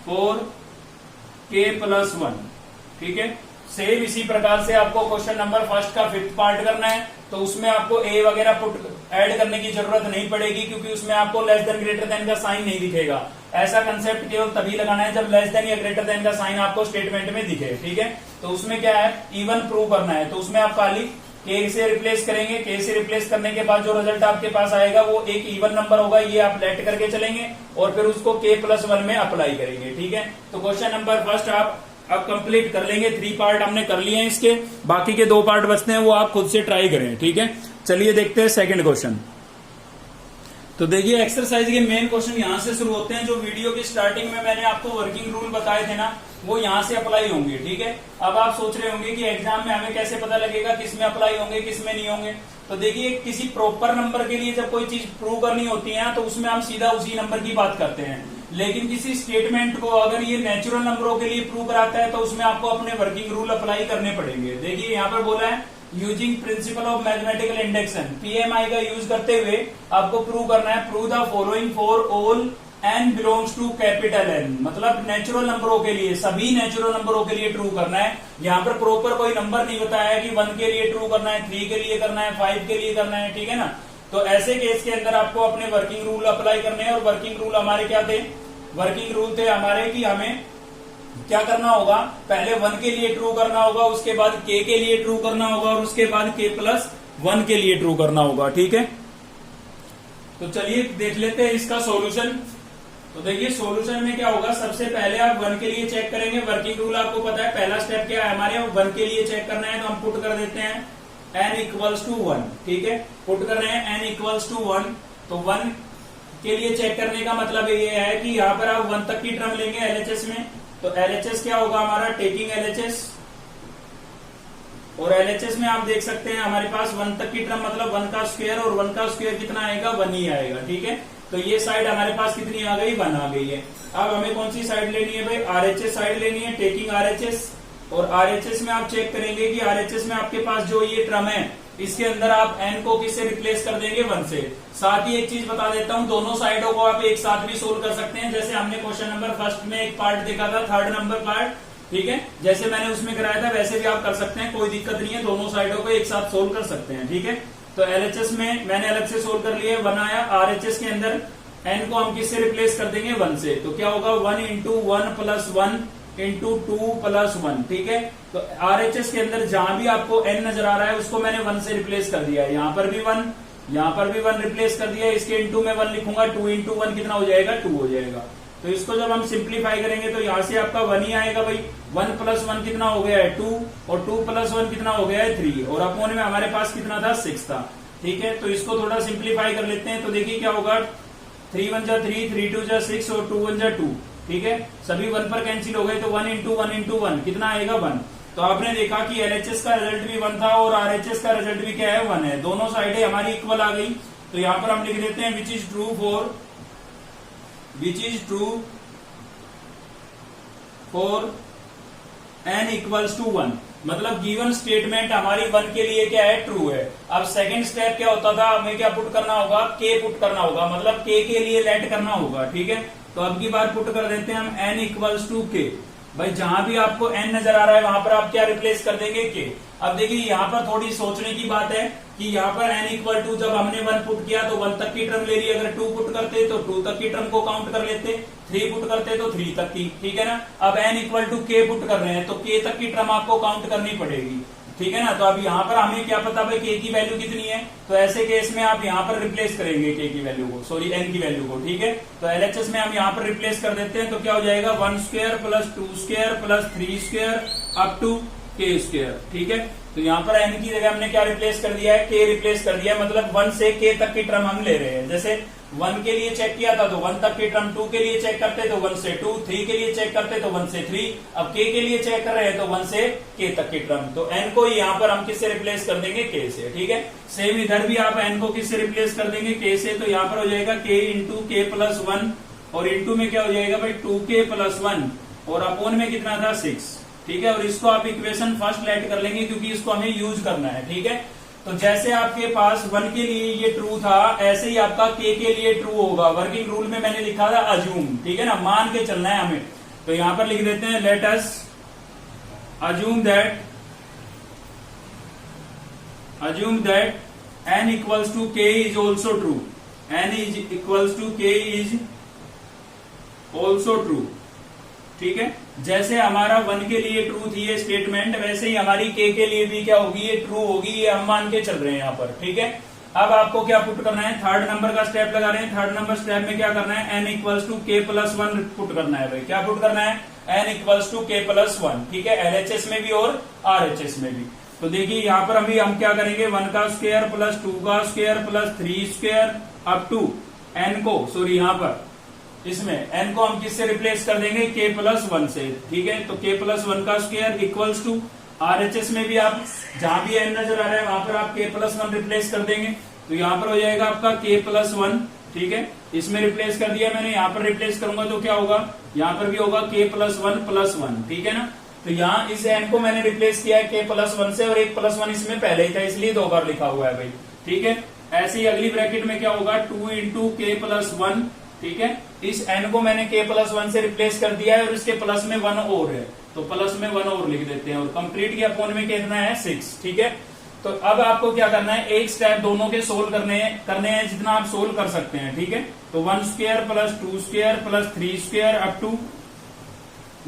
for k+1, ठीक है। सेम इसी प्रकार से आपको क्वेश्चन नंबर फर्स्ट का 5th पार्ट करना है, तो उसमें आपको a वगैरह पुट ऐड करने की जरूरत नहीं पड़ेगी, क्योंकि उसमें आपको लेस देन ग्रेटर देन का साइन नहीं दिखेगा। ऐसा कंसेप्ट केवल तभी लगाना है जब लेस देन या ग्रेटर देन का साइन आपको स्टेटमेंट में दिखे, ठीक है। तो उसमें क्या है, इवन प्रूव करना है, तो उसमें आप खाली k से रिप्लेस करेंगे, k से रिप्लेस करने के बाद जो रिजल्ट आपके पास आएगा वो एक इवन नंबर होगा, ये आप लेट करके चलेंगे और फिर उसको k+1 में अप्लाई करेंगे, ठीक है। तो क्वेश्चन नंबर फर्स्ट आप अब कंप्लीट कर लेंगे, 3 पार्ट हमने कर लिए हैं इसके, बाकी के 2 पार्ट बचते हैं, वो आप खुद से ट्राई करें, ठीक है। चलिए देखते हैं सेकंड क्वेश्चन। तो देखिए एक्सरसाइज के मेन क्वेश्चन यहाँ से शुरू होते हैं, जो वीडियो की स्टार्टिंग में मैंने आपको वर्किंग रूल बताए थे ना, वो यहाँ से अप्लाई होंगे, ठीक है। अब आप सोच रहे होंगे कि एग्जाम में हमें कैसे पता लगेगा किस में अप्लाई होंगे किस में नहीं होंगे। तो देखिए किसी प्रॉपर नंबर के लिए जब कोई चीज प्रूव करनी होती है तो उसमें हम सीधा उसी नंबर की बात करते हैं, लेकिन किसी स्टेटमेंट को अगर ये नेचुरल नंबरों के लिए प्रूव कराता है तो उसमें आपको अपने वर्किंग रूल अप्लाई करने पड़ेंगे। देखिए यहाँ पर बोला है using principle of mathematical induction, PMI का यूज करते हुए आपको प्रूव करना है, prove the following for all n belongs to capital N, मतलब नेचुरल नंबरों के लिए, सभी नेचुरल नंबरों के लिए ट्रू करना है। यहाँ पर प्रॉपर कोई नंबर नहीं बताया है कि 1 के लिए ट्रू करना है, 3 के लिए करना है, 5 के लिए करना है, ठीक है ना। तो ऐसे केस के अंदर आपको अपने वर्किंग रूल अप्लाई करने हैं, और वर्किंग रूल हमारे क्या थे, वर्किंग रूल थे हमारे कि हमें क्या करना होगा, पहले 1 के लिए ट्रू करना होगा, उसके बाद k के लिए ट्रू करना होगा, और उसके बाद k+1 के लिए ट्रू करना होगा, ठीक है। तो चलिए देख लेते हैं इसका सॉल्यूशन। तो देखिए सॉल्यूशन में क्या होगा, सबसे पहले आप 1 के लिए चेक करेंगे, वर्किंग रूल आपको पता है, पहला स्टेप क्या है हमारे, 1 के लिए चेक करना है, तो हम पुट कर देते हैं n = 1, ठीक है। पुट कर रहे हैं n = 1, तो 1 के लिए चेक करने का मतलब ये है कि यहाँ पर आप 1 तक की टर्म लेंगे LHS में, तो LHS क्या होगा हमारा, टेकिंग LHS और एलएचएस में आप देख सकते हैं हमारे पास 1 तक की टर्म मतलब 1 का स्क्वायर, और 1 का स्क्वायर कितना आएगा 1 ही आएगा। ठीक है, तो ये साइड हमारे पास कितनी आ गई 1 आ गई है। अब हमें कौन सी साइड लेनी है भाई, आरएचएस साइड लेनी है, टेकिंग आरएचएस। और आरएचएस में आप चेक करेंगे कि आरएचएस में आपके पास जो ये टर्म है इसके अंदर आप n को किससे रिप्लेस कर देंगे 1 से। साथ ही एक चीज बता देता हूं, दोनों साइडों को आप एक साथ भी सोल्व कर सकते हैं। जैसे हमने क्वेश्चन नंबर फर्स्ट में एक पार्ट देखा था, 3rd नंबर पार्ट, ठीक है, जैसे मैंने उसमें कराया था वैसे भी आप कर सकते हैं, कोई दिक्कत नहीं है, दोनों साइडों को एक साथ सोल्व कर सकते हैं। ठीक है, तो एलएचएस में मैंने अलग से सोल्व कर लिया, 1 आया। आरएचएस के अंदर n को हम किससे रिप्लेस कर देंगे 1 से, तो क्या होगा 1 इंटू 1 प्लस 1 इंटू 2 प्लस 1। ठीक है, तो आरएचएस के अंदर जहां भी आपको n नजर आ रहा है उसको मैंने 1 से रिप्लेस कर दिया है। यहाँ पर भी 1, यहाँ पर भी 1 रिप्लेस कर दिया है, इसके इंटू में 1 लिखूंगा, 2 इंटू 1 कितना हो जाएगा 2 हो जाएगा। तो इसको जब हम सिंप्लीफाई करेंगे तो यहाँ से आपका 1 ही आएगा भाई। 1 प्लस 1 कितना हो गया है 2, और 2 प्लस 1 कितना हो गया है 3, और अपोन में हमारे पास कितना था 6 था। ठीक है, तो इसको थोड़ा सिंप्लीफाई कर लेते हैं, तो देखिए क्या होगा, 3 1 जा 3, 3 2 जा 6 और 2 1 जा 2। ठीक है, सभी 1 पर कैंसिल हो गए, तो 1 इंटू 1 इंटू 1 कितना आएगा 1। तो आपने देखा कि एलएचएस का रिजल्ट भी 1 था और आरएचएस का रिजल्ट भी क्या है 1 है, दोनों साइडें हमारी इक्वल आ गई। तो यहाँ पर हम लिख देते हैं which is true for n equals to 1, मतलब गिवन स्टेटमेंट हमारी 1 के लिए क्या है ट्रू है। अब सेकंड स्टेप क्या होता था, हमें क्या पुट करना होगा, k पुट करना होगा, मतलब k के लिए लेट करना होगा। ठीक है, तो अब की बार पुट कर देते हैं हम n इक्वल्स टू k। भाई जहां भी आपको n नजर आ रहा है वहां पर आप क्या रिप्लेस कर देंगे k। अब देखिए यहाँ पर थोड़ी सोचने की बात है कि यहाँ पर n इक्वल टू जब हमने 1 पुट किया तो 1 तक की टर्म ले ली, अगर 2 पुट करते तो 2 तक की टर्म को काउंट कर लेते, 3 पुट करते तो 3 तक की। ठीक है ना, अब n equal to k put कर रहे हैं तो k तक की टर्म आपको काउंट करनी पड़ेगी। ठीक है ना, तो अब यहाँ पर हमें क्या पता भाई k की वैल्यू कितनी है, तो ऐसे केस में आप यहाँ पर रिप्लेस करेंगे k की वैल्यू को, सॉरी n की वैल्यू को। ठीक है, तो एलएचएस में हम यहाँ पर रिप्लेस कर देते हैं, तो क्या हो जाएगा 1 square plus 2 square plus 3 square up to k square. ठीक है, तो यहाँ पर n की जगह हमने क्या रिप्लेस कर दिया है, k रिप्लेस कर दिया है, मतलब 1 से k तक की टर्म हम ले रहे हैं। जैसे 1 के लिए चेक किया था तो 1 तक की टर्म, 2 के लिए चेक करते तो 1 से 2, 3 के लिए चेक करते तो 1 से 3, अब k के लिए चेक कर रहे हैं तो 1 से k तक की टर्म। तो n को यहाँ पर हम किससे रिप्लेस कर देंगे k से। ठीक है, सेम इधर भी आप n को किससे रिप्लेस कर देंगे k से, तो यहाँ पर हो जाएगा k इंटू k प्लस 1, और इंटू में क्या हो जाएगा भाई 2k प्लस 1, और अपोन में कितना था 6। ठीक है, और इसको आप इक्वेशन फर्स्ट लेट कर लेंगे क्योंकि इसको हमें यूज करना है। ठीक है, तो जैसे आपके पास 1 के लिए ये ट्रू था ऐसे ही आपका k के लिए ट्रू होगा। वर्किंग रूल में मैंने लिखा था अज्यूम, ठीक है ना, मान के चलना है हमें। तो यहां पर लिख देते हैं let us assume that n equals to k is also true, n is equals to k is also true. ठीक है, जैसे हमारा 1 के लिए ट्रू थी ये स्टेटमेंट, वैसे ही हमारी k के लिए भी क्या होगी, ये ट्रू होगी, ये हम मान के चल रहे हैं यहाँ पर। ठीक है, अब आपको क्या पुट करना है, 3rd नंबर का स्टेप लगा रहे हैं। 3rd नंबर स्टेप में क्या करना है, n equals to k plus 1 put करना है भाई। क्या पुट करना है, n equals to k plus 1। ठीक है, एलएचएस में भी और आरएचएस में भी। तो देखिए यहाँ पर अभी हम क्या करेंगे, 1 का स्क्वायर प्लस 2 का square plus 3 square up to n को, सॉरी यहाँ पर इसमें n को हम किससे रिप्लेस कर देंगे, k प्लस 1 से। ठीक है, तो k प्लस 1 का स्क्वायर इक्वल्स टू, आरएचएस में भी आप जहां भी n नजर आ रहा है वहां पर आप k प्लस 1 रिप्लेस कर देंगे, तो यहाँ पर हो जाएगा आपका k प्लस 1। ठीक है, इसमें रिप्लेस कर दिया मैंने, यहाँ पर रिप्लेस करूंगा तो क्या होगा, यहाँ पर भी होगा k प्लस 1 प्लस 1। ठीक है ना, तो यहाँ इस n को मैंने रिप्लेस किया है k प्लस 1 से, और एक प्लस 1 इसमें पहले ही था इसलिए 2 बार लिखा हुआ है भाई। ठीक है, ऐसे ही अगली ब्रैकेट में क्या होगा 2 इंटू k प्लस 1। ठीक है, इस n को मैंने k प्लस 1 से रिप्लेस कर दिया है और इसके प्लस में 1 और है, तो प्लस में 1 और लिख देते हैं, और कंप्लीट के अपोन में कितना है 6। ठीक है, तो अब आपको क्या करना है, एक स्टेप दोनों के सोल्व करने हैं जितना आप सोल्व कर सकते हैं। ठीक है, तो 1 square plus 2 square plus 3 square up to,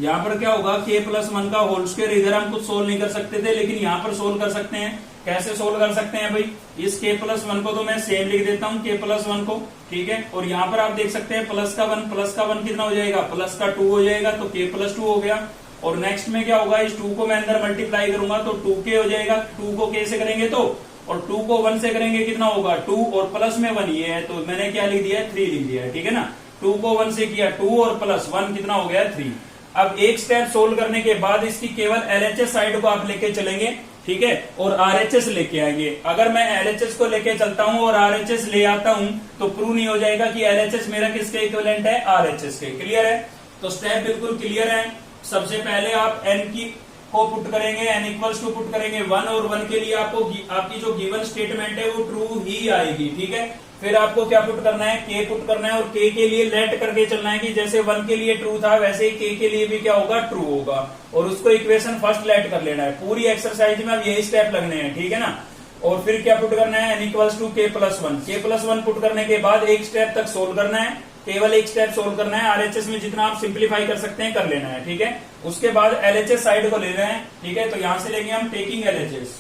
यहाँ पर क्या होगा k प्लस 1 का होल स्क्वायर। इधर हम कुछ सोल्व नहीं कर सकते थे लेकिन यहाँ पर सोल्व कर सकते हैं। कैसे सोल्व कर सकते हैं भाई, इस k प्लस 1 को तो मैं सेम लिख देता हूँ k प्लस 1 को। ठीक है, और यहाँ पर आप देख सकते हैं प्लस का 1 कितना हो जाएगा, प्लस का 2 हो जाएगा, तो k प्लस 2 हो गया। और नेक्स्ट में क्या होगा, इस 2 को मैं अंदर मल्टीप्लाई करूंगा तो 2k हो जाएगा, 2 को k से करेंगे तो, और 2 को 1 से करेंगे कितना होगा 2, और प्लस में 1 ये है तो मैंने क्या लिख दिया है 3 लिख दिया है। ठीक है ना, 2 को 1 से किया 2 और प्लस 1 कितना हो गया 3। अब एक स्टेप सोल्व करने के बाद इसकी केवल एलएचएस साइड को आप लेके चलेंगे, ठीक है, और आरएचएस लेके आएंगे। अगर मैं एलएचएस को लेके चलता हूं और आरएचएस ले आता हूं तो प्रूव नहीं हो जाएगा कि एलएचएस मेरा किसके इक्विवेलेंट है, आरएचएस के। क्लियर है? तो स्टेप बिल्कुल क्लियर है। सबसे पहले आप एन की को पुट करेंगे, एन इक्वल्स टू पुट करेंगे 1, और 1 के लिए आपको आपकी जो गिवन स्टेटमेंट है वो ट्रू ही आएगी। ठीक है, फिर आपको क्या पुट करना है, के पुट करना है, और के के लिए लेट करके चलना है कि जैसे 1 के लिए ट्रू था वैसे ही के लिए भी क्या होगा, ट्रू होगा, और उसको इक्वेशन फर्स्ट लेट कर लेना है। पूरी एक्सरसाइज में अब यही स्टेप लगने हैं। ठीक है ना, और फिर क्या पुट करना है, N equals to K plus 1 put करने के बाद एक स्टेप तक सोल्व करना है, केवल एक स्टेप सोल्व करना है। आरएचएस में जितना आप सिंप्लीफाई कर सकते हैं कर लेना है। ठीक है, उसके बाद एलएचएस साइड को ले रहे हैं। ठीक है, तो यहां से लेंगे हम टेकिंग एलएचएस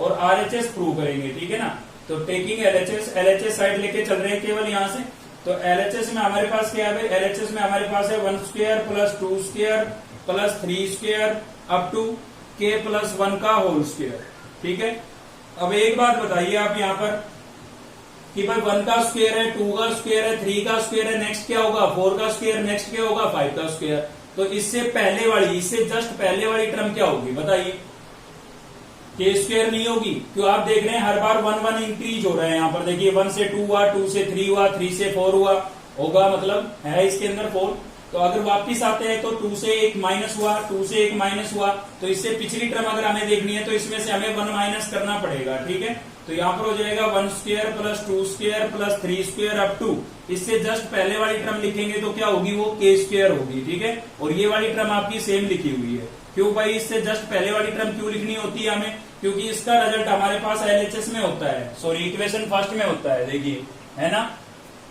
और आरएचएस प्रूव करेंगे। ठीक है ना, तो टेकिंग एलएचएस साइड लेके चल रहे हैं केवल यहां से। तो एलएचएस में हमारे पास क्या है, एलएचएस में हमारे पास है 1 square plus 2 square plus 3 square up to K plus 1 का होल स्क्वायर। ठीक है, अब एक बात बताइए आप यहाँ पर कि भाई 1 का स्क्वायर है, 2 का स्क्वायर है, 3 का स्क्वायर है, नेक्स्ट क्या होगा 4 का स्क्वायर, नेक्स्ट क्या होगा 5 का स्क्वायर। तो इससे जस्ट पहले वाली टर्म क्या होगी बताइए, के स्क्वायर नहीं होगी। क्यों, आप देख रहे हैं हर बार 1 इंक्रीज हो रहा है। यहाँ पर देखिए 1 से 2 हुआ, 2 से 3 हुआ, 3 से 4 हुआ, होगा मतलब है इसके अंदर 4। तो अगर वापिस आते हैं तो 2 से 1 माइनस हुआ, 2 से 1 माइनस हुआ, तो इससे पिछली टर्म अगर हमें देखनी है तो इसमें से हमें 1 माइनस करना पड़ेगा। ठीक है, तो यहाँ पर हो जाएगा 1 square plus 2 square plus 3 square up to, इससे जस्ट पहले वाली टर्म लिखेंगे तो क्या होगी, वो के स्क्वायर होगी। ठीक है, और ये वाली टर्म आपकी सेम लिखी हुई है। क्यों भाई, इससे जस्ट पहले वाली टर्म क्यों लिखनी होती है हमें, क्योंकि इसका रिजल्ट हमारे पास एलएचएस में होता है, सॉरी इक्वेशन फर्स्ट में होता है। देखिए है ना,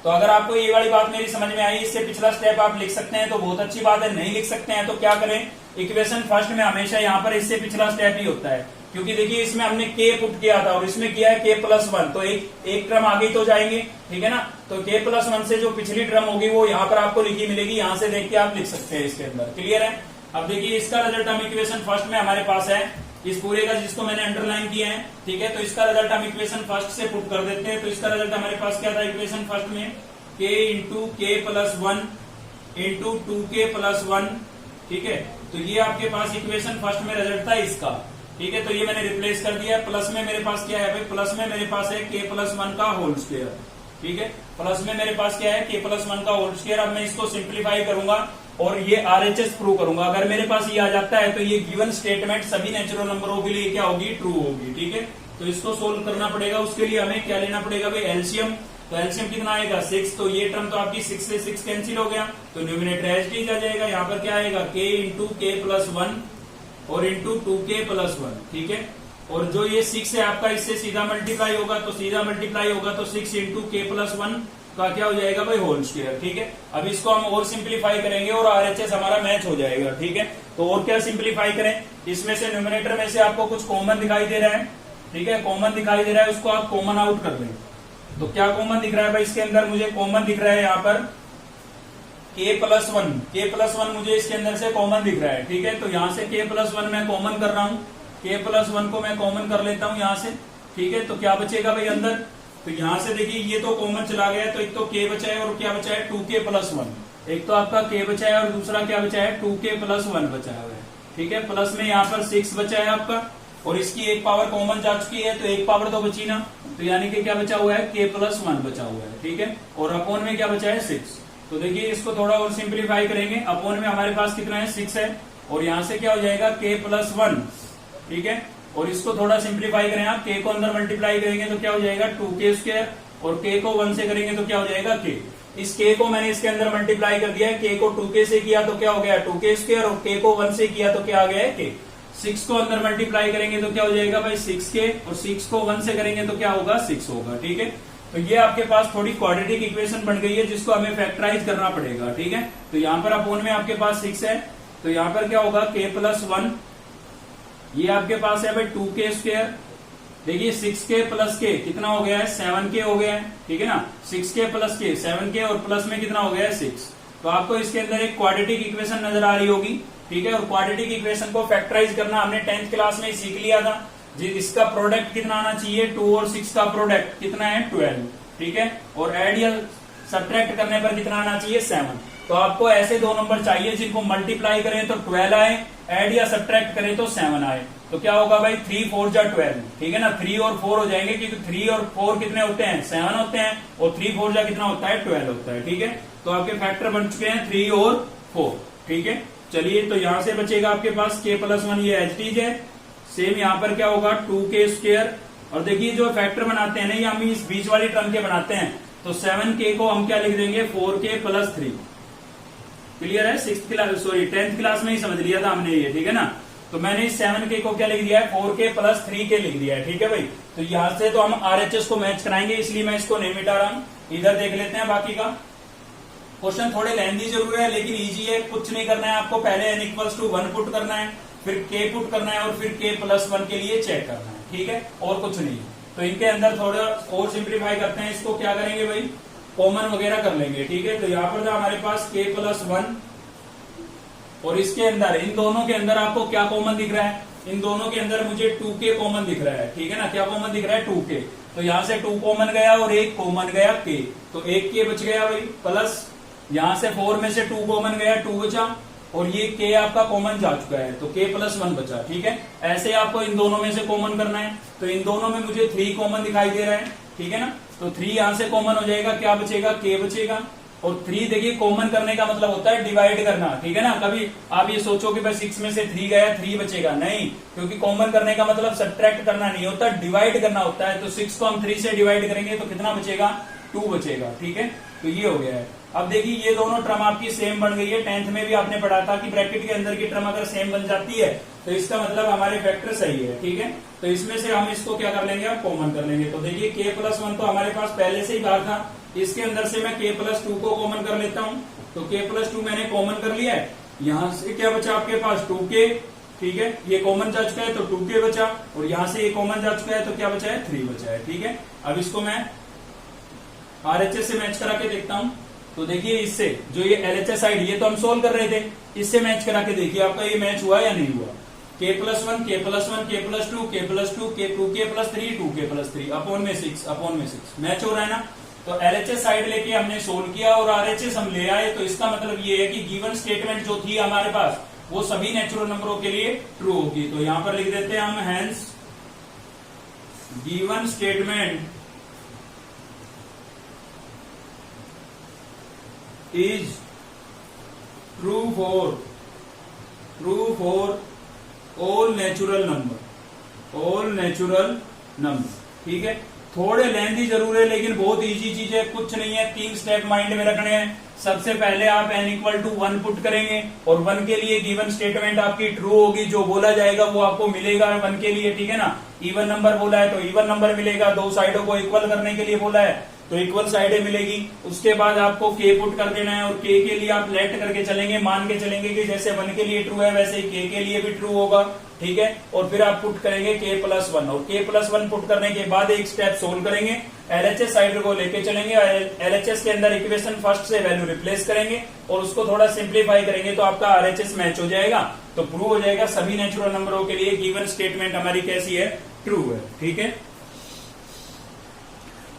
तो अगर आपको ये वाली बात मेरी समझ में आई, इससे पिछला स्टेप आप लिख सकते हैं तो बहुत अच्छी बात है, नहीं लिख सकते हैं तो क्या करें, इक्वेशन फर्स्ट में हमेशा यहाँ पर इससे पिछला स्टेप ही होता है। क्योंकि देखिए इसमें हमने के पुट किया था और इसमें किया है के प्लस 1, तो एक टर्म आगे तो जाएंगे। ठीक है ना, तो के प्लस 1 से जो पिछली टर्म होगी वो यहाँ पर आपको लिखी मिलेगी, यहाँ से देख के आप लिख सकते हैं इसके अंदर। क्लियर है? अब देखिए इसका रिजल्ट हम इक्वेशन फर्स्ट में हमारे पास है, इस पूरे का जिसको मैंने अंडरलाइन किया है। ठीक है, तो इसका रिजल्ट हम इक्वेशन फर्स्ट से पुट कर देते हैं। तो इसका रिजल्ट हमारे पास क्या था इक्वेशन फर्स्ट में, के इंटू के प्लस 1 इंटू 2k प्लस 1। ठीक है, तो ये आपके पास इक्वेशन फर्स्ट में रिजल्ट था इसका। ठीक है, तो ये मैंने रिप्लेस कर दिया। प्लस में मेरे पास क्या है भाई, प्लस में मेरे पास है के प्लस 1 का होल स्क्वायर। ठीक है, प्लस में मेरे पास क्या है, के प्लस 1 का होल स्क्वायर। अब मैं इसको सिंप्लीफाई करूंगा और ये आरएचएस प्रूव करूंगा। अगर मेरे पास ये आ जाता है तो ये गिवन स्टेटमेंट सभी नेचुरल नंबरों के लिए क्या होगी, ट्रू होगी। ठीक है, तो इसको सोल्व करना पड़ेगा। उसके लिए हमें क्या लेना पड़ेगा भाई, एलसीएम। तो एलसीएम कितना आएगा 6, तो ये टर्म तो आपकी 6 से 6 कैंसिल हो गया, तो न्यूमिनेटर एज टी आ जाएगा। यहाँ पर क्या आएगा, के इंटू के प्लस 1 और इंटू 2k प्लस 1। ठीक है, और जो ये 6 है आपका इससे सीधा मल्टीप्लाई होगा, तो सीधा मल्टीप्लाई होगा तो 6 इंटू के प्लस 1 का क्या हो जाएगा भाई, होल स्क्वायर। ठीक है, अब इसको हम और सिंप्लीफाई करेंगे और आरएचएस हमारा मैच हो जाएगा। ठीक है, तो और क्या सिंप्लीफाई करें, इसमें से न्यूमिनेटर में से आपको कुछ कॉमन दिखाई दे रहा है। ठीक है, कॉमन दिखाई दे रहा है, उसको आप कॉमन आउट कर दें। तो क्या कॉमन दिख रहा है भाई, इसके अंदर मुझे कॉमन दिख रहा है यहाँ पर के प्लस 1 मुझे इसके अंदर से कॉमन दिख रहा है। ठीक है, तो यहाँ से के प्लस 1 मैं कॉमन कर रहा हूँ, के प्लस 1 को मैं कॉमन कर लेता हूँ यहाँ से। ठीक है, तो क्या बचेगा भाई अंदर, तो यहाँ से देखिए ये तो कॉमन चला गया, तो एक तो के बचा है और क्या बचा है 2k प्लस 1। एक तो आपका के बचा है और दूसरा क्या बचा है 2k प्लस 1 बचा हुआ है। ठीक है, प्लस में यहाँ पर 6 बचा है आपका, और इसकी एक पावर कॉमन जा चुकी है, तो एक पावर तो बची ना, तो यानी कि क्या बचा हुआ है, के प्लस 1 बचा हुआ है। ठीक है, और अपॉन में क्या बचा है 6। तो देखिए इसको थोड़ा और सिंप्लीफाई करेंगे, अपॉन में हमारे पास कितना है 6 है, और यहाँ से क्या हो जाएगा के प्लस 1। ठीक है, और इसको थोड़ा सिंप्लीफाई करें आप, के को अंदर मल्टीप्लाई करेंगे तो क्या हो जाएगा 2k स्क्वायर, और के को 1 से करेंगे तो क्या हो जाएगा k। इस k को मैंने इसके अंदर मल्टीप्लाई कर दिया है, के को 2k से किया तो क्या हो गया 2k स्क्वायर, और k को 1 से किया तो क्या आ गया है k। 6 को अंदर मल्टीप्लाई करेंगे तो क्या हो जाएगा भाई 6k, और 6 को 1 से करेंगे तो क्या होगा 6 होगा। ठीक है, तो ये आपके पास थोड़ी क्वाड्रेटिक इक्वेशन बन गई है जिसको हमें फैक्टराइज करना पड़ेगा। ठीक है, तो यहाँ पर अपोन में आपके पास 6 है, तो यहाँ पर क्या होगा k प्लस 1, ये आपके पास है भाई 2k स्क्वायर। देखिए 6k प्लस k कितना हो गया है 7k हो गया है। ठीक है ना, 6k प्लस k 7k, और प्लस में कितना हो गया है 6। तो आपको इसके अंदर एक क्वाड्रेटिक इक्वेशन नजर आ रही होगी। ठीक है, और क्वाड्रेटिक इक्वेशन को फैक्टराइज करना हमने 10th क्लास में ही सीख लिया था जी। इसका प्रोडक्ट कितना आना चाहिए, 2 और 6 का प्रोडक्ट कितना है 12। ठीक है, और एड या सब्ट्रैक्ट करने पर कितना आना चाहिए 7। तो आपको ऐसे दो नंबर चाहिए जिनको मल्टीप्लाई करें तो 12 आए, ऐड या सब्ट्रैक्ट करें तो 7 आए। तो क्या होगा भाई 3 4 जा 12, ठीक है ना। 3 और 4 हो जाएंगे क्योंकि 3 और 4 कितने होते हैं 7 होते हैं, और 3 4 जा कितना होता है 12 होता है, ठीक है। तो आपके फैक्टर बन चुके हैं 3 और 4, ठीक है। चलिए तो यहां से बचेगा आपके पास k+1, ये एच टीज है। सेम यहां पर क्या होगा 2k²। और देखिए जो फैक्टर बनाते हैं ना, ये हम इस बीच वाली टर्म के बनाते हैं, तो 7k को हम क्या लिख देंगे 4k+3। क्लियर है। 10th क्लास में ही समझ लिया था हमने ये, ठीक है ना। तो मैंने इस 7k को क्या लिख दिया है 4k+3k लिख दिया है, ठीक है भाई। तो यहां से तो हम RHS को मैच कराएंगे, इसलिए मैं इसको नहीं मिटा रहा हूं। इधर देख लेते हैं बाकी का क्वेश्चन। थोड़े लेंथी जरूर है लेकिन इजी है, कुछ नहीं करना है आपको। पहले n=1 पुट करना है, फिर k पुट करना है, और फिर k+1 के लिए चेक करना है, ठीक है, और कुछ नहीं। तो इनके अंदर थोड़ा और सिंप्लीफाई करते हैं। इसको क्या करेंगे भाई कॉमन वगैरह कर लेंगे, ठीक है। तो यहाँ पर था हमारे पास k+1, और इसके अंदर इन दोनों के अंदर आपको क्या कॉमन दिख रहा है, इन दोनों के अंदर मुझे 2k कॉमन दिख रहा है, ठीक है ना। क्या कॉमन दिख रहा है 2k। तो यहां से 2 कॉमन गया और 1 कॉमन गया k, तो 1k बच गया भाई, प्लस यहां से 4 में से 2 कॉमन गया 2 बचा, और ये k आपका कॉमन जा चुका है, तो k+1 बचा, ठीक है। ऐसे आपको इन दोनों में से कॉमन करना है। तो इन दोनों में मुझे 3 कॉमन दिखाई दे रहा है, ठीक है ना। तो 3 यहां से कॉमन हो जाएगा, क्या बचेगा k बचेगा। और 3 देखिए कॉमन करने का मतलब होता है डिवाइड करना, ठीक है ना। कभी आप ये सोचो कि भाई 6 में से 3 गया 3 बचेगा, नहीं, क्योंकि कॉमन करने का मतलब सब्ट्रैक्ट करना नहीं होता, डिवाइड करना होता है। तो 6 को हम 3 से डिवाइड करेंगे तो कितना बचेगा 2 बचेगा, ठीक है। तो ये हो गया है। अब देखिए ये दोनों टर्म आपकी सेम बन गई है। 10th में भी आपने पढ़ा था कि ब्रैकेट के अंदर की टर्म अगर सेम बन जाती है तो इसका मतलब हमारे फैक्टर सही है, ठीक है। तो इसमें से हम इसको क्या कर लेंगे अब कॉमन कर लेंगे। तो देखिए k+1 तो हमारे पास पहले से ही बाहर था, इसके अंदर से मैं k+2 को कॉमन कर लेता हूं। तो k+2 मैंने कॉमन कर लिया है। यहां से क्या बचा आपके पास 2k, ठीक है, ये कॉमन जा चुका है तो 2k बचा, और यहां से ये कॉमन जा चुका है तो क्या बचा है 3 बचा है, ठीक है। अब इसको मैं RHS से मैच करा के देखता हूं। तो देखिए इससे जो ये LHS साइड ये तो हम सोल्व कर रहे थे, इससे मैच करा के देखिए आपका ये मैच हुआ या नहीं हुआ। k+1 k+1 k+2 k+2 2k+3 2k+3 upon में 6 मैच हो रहा है ना। तो LHS साइड लेके हमने सोल्व किया और RHS हम ले आए। तो इसका मतलब ये है कि गिवन स्टेटमेंट जो थी हमारे पास वो सभी नेचुरल नंबरों के लिए ट्रू होगी। तो यहां पर लिख देते हैं हम hence given statement is true for all natural number, ठीक है। थोड़े लेंथी जरूर है लेकिन बहुत इजी चीज है, कुछ नहीं है। 3 स्टेप माइंड में रखने हैं। सबसे पहले आप n=1 पुट करेंगे और 1 के लिए गिवन स्टेटमेंट आपकी ट्रू होगी, जो बोला जाएगा वो आपको मिलेगा 1 के लिए, ठीक है ना। इवन नंबर बोला है तो इवन नंबर मिलेगा, दो साइडों को इक्वल करने के लिए बोला है तो इक्वल साइडें मिलेगी। उसके बाद आपको k पुट कर देना है, और k के लिए आप लेट करके चलेंगे, मान के चलेंगे कि जैसे 1 के लिए ट्रू है वैसे ही k के लिए भी ट्रू होगा, ठीक है। और फिर आप पुट करेंगे k+1, और k+1 पुट करने के बाद एक स्टेप सोल्व करेंगे, LHS साइड को लेके चलेंगे, LHS के अंदर इक्वेशन फर्स्ट से वैल्यू रिप्लेस करेंगे और उसको थोड़ा सिंप्लीफाई करेंगे तो आपका RHS मैच हो जाएगा, तो प्रूव हो जाएगा सभी नेचुरल नंबरों के लिए गिवन स्टेटमेंट हमारी कैसी है ट्रू है, ठीक है।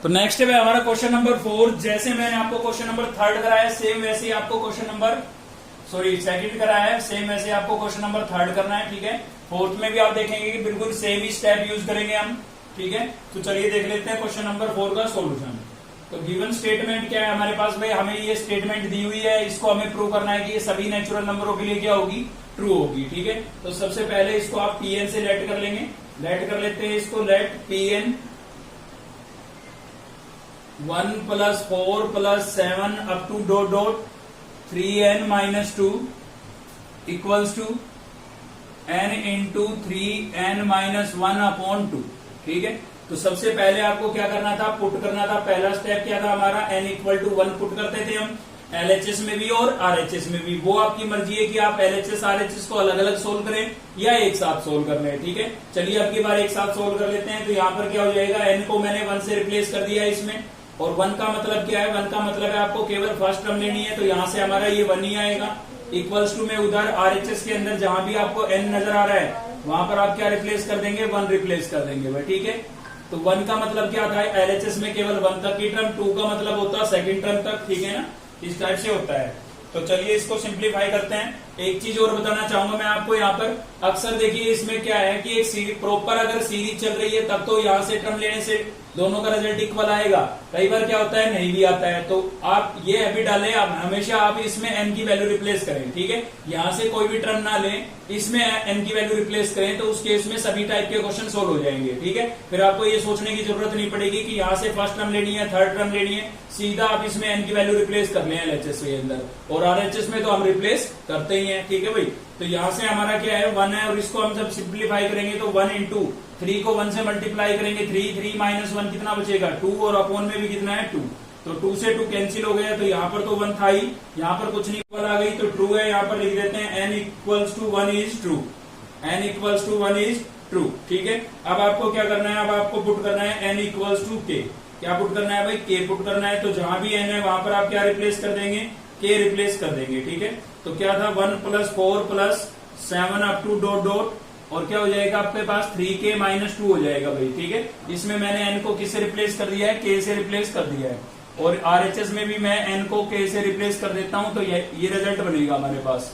तो नेक्स्ट है हमारा क्वेश्चन नंबर 4। जैसे मैंने आपको क्वेश्चन नंबर 3 कराया सेम वैसे ही आपको क्वेश्चन नंबर सेकंड कराया है, सेम वैसे आपको क्वेश्चन नंबर 3 करना है, ठीक है। 4th में भी आप देखेंगे कि बिल्कुल सेम ही स्टेप यूज करेंगे हम, ठीक है। तो चलिए देख लेते हैं क्वेश्चन नंबर 4 का सोल्यूशन। तो गिवन स्टेटमेंट क्या है हमारे पास भाई, हमें ये स्टेटमेंट दी हुई है, इसको हमें प्रूव करना है कि ये सभी नेचुरल नंबरों के लिए क्या होगी ट्रू होगी, ठीक है। तो सबसे पहले इसको आप Pn से लेट कर लेंगे, लेट कर लेते हैं इसको, let Pn 1 + 4 + 7 up to dot dot 3n-2 equals to n × 3n-1/2, ठीक है। तो सबसे पहले आपको क्या करना था, पुट करना था। पहला स्टेप क्या था हमारा, n = 1 पुट करते थे हम LHS में भी और RHS में भी। वो आपकी मर्जी है कि आप LHS RHS को अलग अलग सोल्व करें या एक साथ सोल्व कर लें, ठीक है। चलिए अब की बार एक साथ सोल्व कर लेते हैं। तो यहाँ पर क्या हो जाएगा, n को मैंने 1 से रिप्लेस कर दिया है इसमें, और 1 का मतलब क्या है, 1 का मतलब है आपको केवल फर्स्ट टर्म लेनी है, तो यहां से हमारा ये 1 ही आएगा। इक्वल्स टू में उधर RHS के अंदर जहां भी आपको n नजर आ रहा है वहां पर आप क्या रिप्लेस कर देंगे, 1 रिप्लेस कर देंगे भाई, ठीक है। तो 1 का मतलब क्या था, एलएचएस में केवल 1 तक की टर्म, 2 का मतलब होता है सेकंड टर्म तक, ठीक है ना, इस टाइप से होता है। तो चलिए इसको सिंप्लीफाई करते हैं। एक चीज और बताना चाहूंगा मैं आपको यहाँ पर, अक्सर देखिए इसमें क्या है कि एक प्रॉपर अगर सीरीज चल रही है तब तो यहाँ से टर्म लेने से दोनों का रिजल्ट इक्वल आएगा, कई बार क्या होता है नहीं भी आता है, तो आप ये हैबिट डालें, आप हमेशा आप इसमें n की वैल्यू रिप्लेस करें, ठीक है, यहाँ से कोई भी टर्म ना लें, इसमें n की वैल्यू रिप्लेस करें, तो उस केस में सभी टाइप के क्वेश्चन सोल्व हो जाएंगे, ठीक है। फिर आपको ये सोचने की जरूरत नहीं पड़ेगी कि यहाँ से फर्स्ट टर्म लेनी है, थर्ड टर्म लेनी है, सीधा आप इसमें n की वैल्यू रिप्लेस कर लें एलएचएस के अंदर, और आरएचएस में तो हम रिप्लेस करते ही है, ठीक है भाई। तो यहाँ से हमारा क्या है 1 है, और इसको हम जब सिंप्लीफाई करेंगे तो 1 इंटू 3 को 1 से मल्टीप्लाई करेंगे, 3 माइनस 1 कितना बचेगा 2, और अपॉन में भी कितना है 2, तो 2 से 2 कैंसिल हो गया, तो यहाँ पर तो 1 था ही, यहाँ पर कुछ नहीं इक्वल आ गई तो ट्रू है, यहाँ पर लिख देते हैं n equals to 1 is true, n equals to 1 is true, ठीक है। अब आपको क्या करना है, अब आपको पुट करना है n इक्वल्स टू k, क्या पुट करना है भाई, k पुट करना है, तो जहां भी n है वहां पर आप क्या रिप्लेस कर देंगे, k रिप्लेस कर देंगे, ठीक है। तो क्या था 1 + 4 + 7 अप टू डॉट डॉट, और क्या हो जाएगा आपके पास 3k - 2 हो जाएगा भाई, ठीक है। इसमें मैंने n को किससे रिप्लेस कर दिया है, k से रिप्लेस कर दिया है, और आरएचएस में भी मैं n को k से रिप्लेस कर देता हूं, तो ये रिजल्ट बनेगा हमारे पास,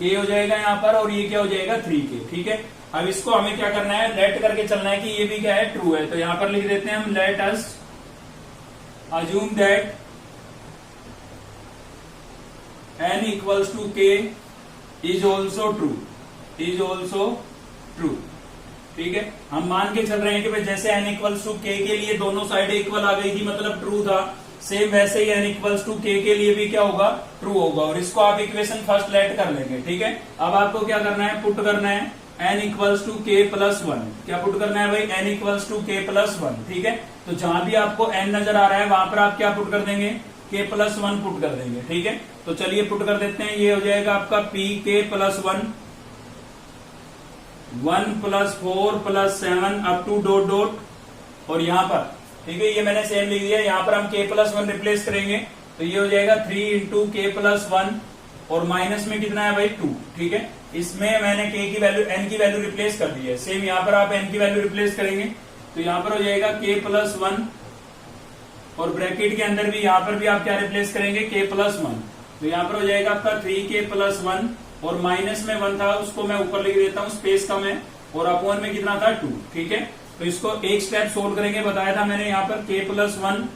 k हो जाएगा यहाँ पर, और ये क्या हो जाएगा 3k, ठीक है। अब इसको हमें क्या करना है, लेट करके चलना है कि ये भी क्या है ट्रू है, तो यहाँ पर लिख देते हैं हम let us assume that n equals to k is also true, is also true, ठीक है। हम मान के चल रहे हैं कि भाई जैसे n इक्वल्स टू k के लिए दोनों साइड इक्वल आ गई थी, मतलब ट्रू था, सेम वैसे ही n इक्वल्स टू k के लिए भी क्या होगा, ट्रू होगा, और इसको आप इक्वेशन फर्स्ट लेट कर लेंगे, ठीक है। अब आपको क्या करना है, पुट करना है n इक्वल्स टू k + 1, क्या पुट करना है भाई, n इक्वल्स टू k + 1, ठीक है। तो जहां भी आपको n नजर आ रहा है वहां पर आप क्या पुट कर देंगे, k + 1 पुट कर देंगे, ठीक है। तो चलिए पुट कर देते हैं, ये हो जाएगा आपका pk + 1 + 4 + 7 up to dot dot, और यहाँ पर ठीक है ये मैंने सेम लिख दिया, यहाँ पर हम k + 1 रिप्लेस करेंगे, तो ये हो जाएगा 3 × k + 1, और माइनस में कितना है भाई 2, ठीक है। इसमें मैंने k की वैल्यू n की वैल्यू रिप्लेस कर दी है, सेम यहाँ पर आप n की वैल्यू रिप्लेस करेंगे, तो यहाँ पर हो जाएगा k + 1, और ब्रैकेट के अंदर भी यहाँ पर भी आप क्या रिप्लेस करेंगे, k + 1, तो यहाँ पर हो जाएगा आपका 3k + 1, और माइनस में 1 था उसको मैं ऊपर लिख देता हूँ स्पेस का मैं, और अपॉन में कितना था 2, ठीक है। तो इसको एक स्टेप सोल्व करेंगे, बताया था मैंने यहाँ पर k + 1,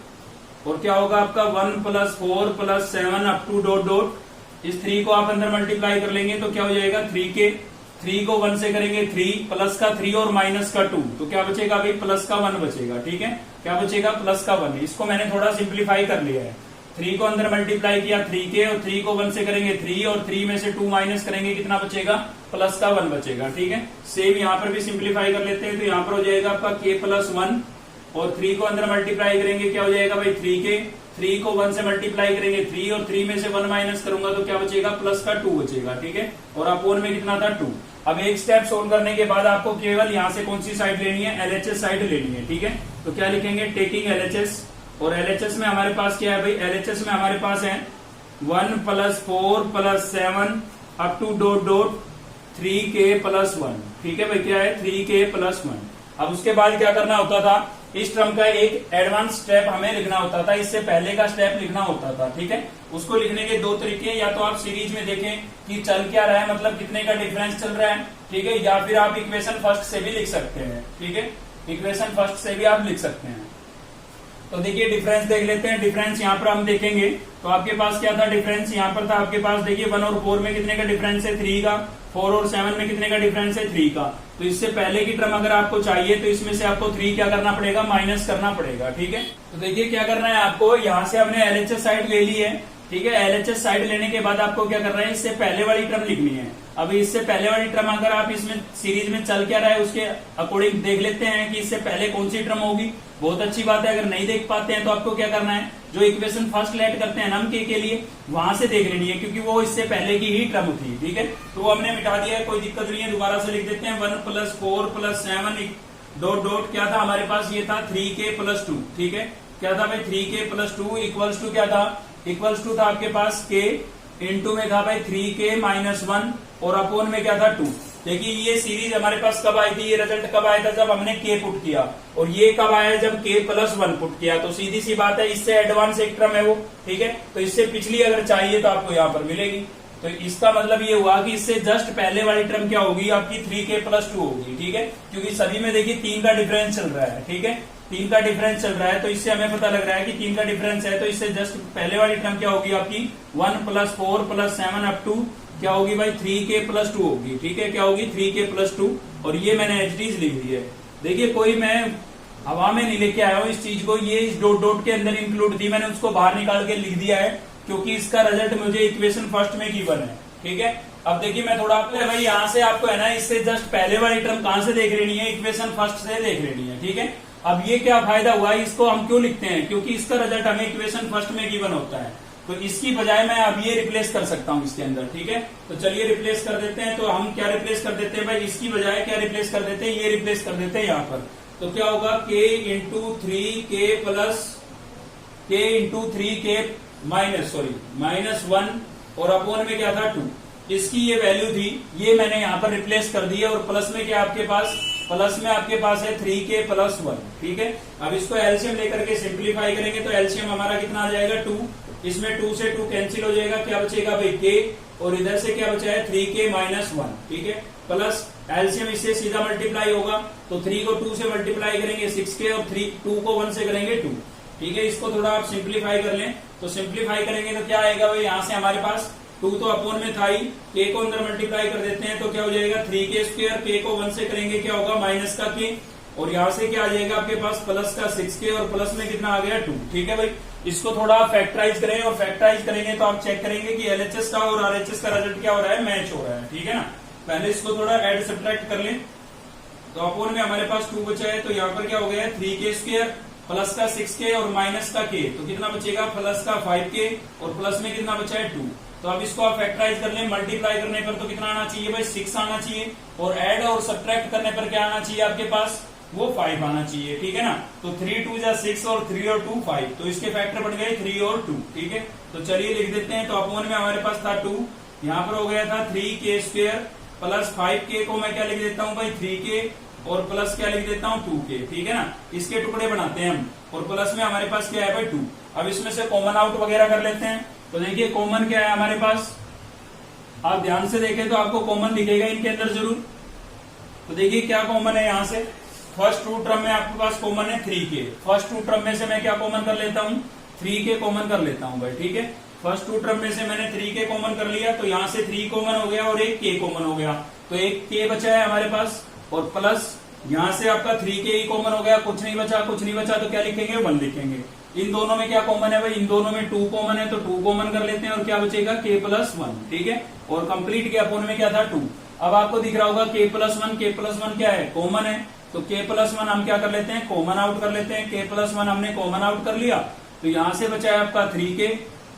और क्या होगा आपका 1 + 4 + 7 अप टू डॉट डॉट, इस 3 को आप अंदर मल्टीप्लाई कर लेंगे तो क्या हो जाएगा 3k, 3 को 1 से करेंगे 3, प्लस का 3 और माइनस का 2, तो क्या बचेगा भाई प्लस का 1 बचेगा, ठीक है। क्या बचेगा प्लस का 1, इसको मैंने थोड़ा सिंप्लीफाई कर लिया है, 3 को अंदर मल्टीप्लाई किया 3k, और 3 को 1 से करेंगे 3, और 3 में से 2 माइनस करेंगे कितना बचेगा, प्लस का 1 बचेगा, ठीक है। सेम यहाँ पर भी सिंप्लीफाई कर लेते हैं, तो यहाँ पर हो जाएगा आपका k + 1, और 3 को अंदर मल्टीप्लाई करेंगे क्या हो जाएगा भाई 3k, 3 को 1 से मल्टीप्लाई करेंगे 3, और 3 में से 1 माइनस करूंगा तो क्या बचेगा प्लस का 2 बचेगा, ठीक है। और अपॉन में कितना था 2। अब एक स्टेप सोल्व करने के बाद आपको केवल यहाँ से कौन सी साइड लेनी है, एलएचएस साइड लेनी है, ठीक है। तो क्या लिखेंगे, टेकिंग एलएचएस, और एलएचएस में हमारे पास क्या है भाई, एलएचएस में हमारे पास है 1 + 4 + 7 up to dot dot 3k + 1, ठीक है भाई, क्या है 3k + 1। अब उसके बाद क्या करना होता था, इस टर्म का एक एडवांस स्टेप हमें लिखना होता था, इससे पहले का स्टेप लिखना होता था, ठीक है। उसको लिखने के दो तरीके, या तो आप सीरीज में देखें कि चल क्या रहा है, मतलब कितने का डिफरेंस चल रहा है, ठीक है, या फिर आप इक्वेशन फर्स्ट से भी लिख सकते हैं, ठीक है, इक्वेशन फर्स्ट से भी आप लिख सकते हैं। तो देखिए डिफरेंस देख लेते हैं, डिफरेंस यहाँ पर हम देखेंगे तो आपके पास क्या था, डिफरेंस यहाँ पर था आपके पास, देखिए 1 और 4 में कितने का डिफरेंस है 3 का, 4 और 7 में कितने का डिफरेंस है 3 का। तो इससे पहले की टर्म अगर आपको चाहिए तो इसमें से आपको 3 क्या करना पड़ेगा, माइनस करना पड़ेगा, ठीक है। तो देखिए क्या करना है आपको, यहाँ से हमने एलएचएस साइड ले ली है, ठीक है। एलएचएस साइड लेने के बाद आपको क्या करना है, इससे पहले वाली टर्म लिखनी है। अभी इससे पहले वाली टर्म अगर आप इसमें सीरीज में चल क्या रहा है उसके अकॉर्डिंग देख लेते हैं कि इससे पहले कौन सी टर्म होगी। बहुत अच्छी बात है, अगर नहीं देख पाते हैं तो आपको क्या करना है, जो इक्वेशन फर्स्ट लेट करते हैं नम के लिए वहां से देख लेनी है, क्योंकि वो इससे पहले की ही टर्म थी, ठीक है। तो वो हमने मिटा दिया है, कोई दिक्कत नहीं है, दोबारा से लिख देते हैं 1 + 4 + 7 डॉट डॉट, क्या था हमारे पास, ये था 3k + 2, ठीक है। क्या था भाई 3k + 2 इक्वल्स टू क्या था, इक्वल्स टू था आपके पास k, इंटू में था भाई 3k - 1, और अपॉन में क्या था 2। देखिए ये सीरीज हमारे पास कब आई थी, ये रिजल्ट कब आया था, जब हमने के पुट किया, और ये कब आया जब के प्लस 1 पुट किया। तो सीधी सी बात है, इससे एडवांस एक टर्म है वो, ठीक है। तो इससे पिछली अगर चाहिए तो आपको यहाँ पर मिलेगी। तो इसका मतलब ये हुआ कि इससे जस्ट पहले वाली टर्म क्या होगी आपकी 3k+2 होगी, ठीक है। क्योंकि सभी में देखिए 3 का डिफरेंस चल रहा है, ठीक है, 3 का डिफरेंस चल रहा है। तो इससे हमें पता लग रहा है कि 3 का डिफरेंस है, तो इससे जस्ट पहले वाली टर्म क्या होगी आपकी 1 + 4 + 7 अप टू क्या होगी भाई 3k+2 होगी, ठीक है। क्या होगी 3k+2, और ये मैंने एचडीज लिख दी है। देखिए कोई मैं हवा में नहीं लेके आया हूँ इस चीज को, ये इस डॉट डॉट के अंदर इंक्लूड थी, मैंने उसको बाहर निकाल के लिख दिया है, क्योंकि इसका रिजल्ट मुझे इक्वेशन फर्स्ट में गिवन है, ठीक है। अब देखिए मैं थोड़ा आपको भाई यहाँ से आपको है ना, इससे जस्ट पहले वाली टर्म कहां से देख लेनी है, इक्वेशन फर्स्ट से देख लेनी है, ठीक है। अब ये क्या फायदा हुआ, इसको हम क्यों लिखते हैं, क्योंकि इसका रिजल्ट हमें इक्वेशन फर्स्ट में गिवन होता है। तो इसकी बजाय मैं अब ये रिप्लेस कर सकता हूँ इसके अंदर, ठीक है। तो चलिए रिप्लेस कर देते हैं। तो हम क्या रिप्लेस कर देते हैं भाई, इसकी बजाय क्या रिप्लेस कर देते हैं, ये रिप्लेस कर देते हैं यहाँ पर। तो क्या होगा k × 3k -1 और अपॉन में क्या था 2, इसकी ये वैल्यू थी, ये मैंने यहाँ पर रिप्लेस कर दी है। और प्लस में क्या आपके पास, प्लस में आपके पास है 3k+1, ठीक है। अब इसको एलसीएम लेकर के सिंप्लीफाई करेंगे तो एलसीएम हमारा कितना आ जाएगा 2, इसमें 2 से 2 कैंसिल हो जाएगा, क्या बचेगा भाई k, और इधर से क्या बचा है 3k-1, ठीक है। प्लस एलसीएम इससे सीधा मल्टीप्लाई होगा, तो 3 को 2 से मल्टीप्लाई करेंगे 6k, और 2 को 1 से करेंगे 2, ठीक है। इसको थोड़ा आप सिंप्लीफाई कर लें, तो सिंप्लीफाई करेंगे तो क्या आएगा भाई, यहाँ से हमारे पास 2 तो अपॉन में था ही, k को अंदर मल्टीप्लाई कर देते हैं तो क्या हो जाएगा 3k², k को 1 से करेंगे क्या होगा माइनस का k, और यहाँ से क्या आ जाएगा आपके पास प्लस का 6k, और प्लस में कितना आ गया 2, ठीक है भाई। इसको थोड़ा फैक्टराइज करें, और फैक्टराइज करेंगे तो आप चेक करेंगे कि एलएचएस का और आरएचएस का रिजल्ट क्या हो रहा है, मैच हो रहा है, ठीक है ना। पहले इसको थोड़ा एड सब्ट्रैक्ट कर लें। तो अपॉन में हमारे पास 2 बचा है, तो यहाँ पर क्या हो गया 3k² प्लस का 6k और माइनस का k, तो कितना बचेगा प्लस का 5k, और प्लस में कितना बचा है 2। तो अब इसको आप फैक्टराइज कर लें, मल्टीप्लाई करने पर तो कितना आना चाहिए भाई 6 आना चाहिए, और ऐड और सब्ट्रैक्ट करने पर क्या आना चाहिए आपके पास, वो 5 आना चाहिए, ठीक है ना। तो 3 × 2 = 6 और 3 और 2 5, तो इसके फैक्टर बन गए 3 और 2, ठीक है। तो चलिए लिख देते हैं। तो अपॉन में हमारे पास था 2, यहाँ पर हो गया था 3k² प्लस 5k को मैं क्या लिख देता हूँ भाई 3k, और प्लस क्या लिख देता हूँ 2k, ठीक है ना। इसके टुकड़े बनाते हैं हम, और प्लस में हमारे पास क्या है भाई 2। अब इसमें से कॉमन आउट वगैरह कर लेते हैं। तो देखिए कॉमन क्या है हमारे पास, आप ध्यान से देखें तो आपको कॉमन दिखेगा इनके अंदर जरूर। तो देखिए क्या कॉमन है, यहाँ से फर्स्ट 2 टर्म में आपके पास कॉमन है 3k, फर्स्ट 2 टर्म में से मैं क्या कॉमन कर लेता हूँ 3k कॉमन कर लेता हूँ भाई, ठीक है। फर्स्ट 2 टर्म में से मैंने 3k कॉमन कर लिया, तो यहाँ से 3 कॉमन हो गया और एक k कॉमन हो गया, तो एक k बचा है हमारे पास, और प्लस यहाँ से आपका 3k ही कॉमन हो गया, कुछ नहीं बचा तो क्या लिखेंगे 1 लिखेंगे। इन दोनों में क्या कॉमन है भाई, इन दोनों में 2 कॉमन है, तो 2 कॉमन कर लेते हैं, और क्या बचेगा k+1, ठीक है। और कंप्लीट के अपॉन में क्या था 2। अब आपको दिख रहा होगा k+1 क्या है कॉमन है, तो k+1 हम क्या कर लेते हैं कॉमन आउट कर लेते हैं। k+1 हमने कॉमन आउट कर लिया, तो यहाँ से बचा है आपका 3k,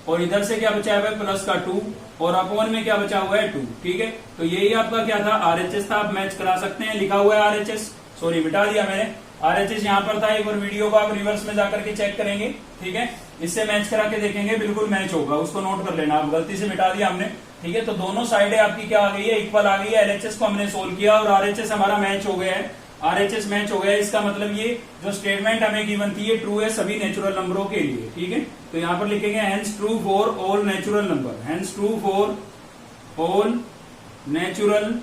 और इधर से क्या बचा है भाई प्लस का 2, और अपॉन में क्या बचा हुआ है 2, ठीक है। तो यही आपका क्या था आरएचएस था, आप मैच करा सकते हैं। लिखा हुआ है आरएचएस, सॉरी मिटा दिया मैंने, आरएचएस यहाँ पर था। एक बार वीडियो को आप रिवर्स में जाकर के चेक करेंगे, ठीक है। इससे मैच करा के देखेंगे, बिल्कुल मैच होगा, उसको नोट कर लेना। आप गलती से मिटा दिया हमने, ठीक है। तो दोनों साइडें आपकी क्या आ गई है, इक्वल आ गई है। एलएचएस को हमने सोल्व किया और आरएचएस हमारा मैच हो गया है, आरएचएस मैच हो गया है। इसका मतलब ये जो स्टेटमेंट हमें गिवन थी ये ट्रू है सभी नेचुरल नंबरों के लिए, ठीक है। तो यहाँ पर लिखेंगे hence true for all natural number, hence true for all natural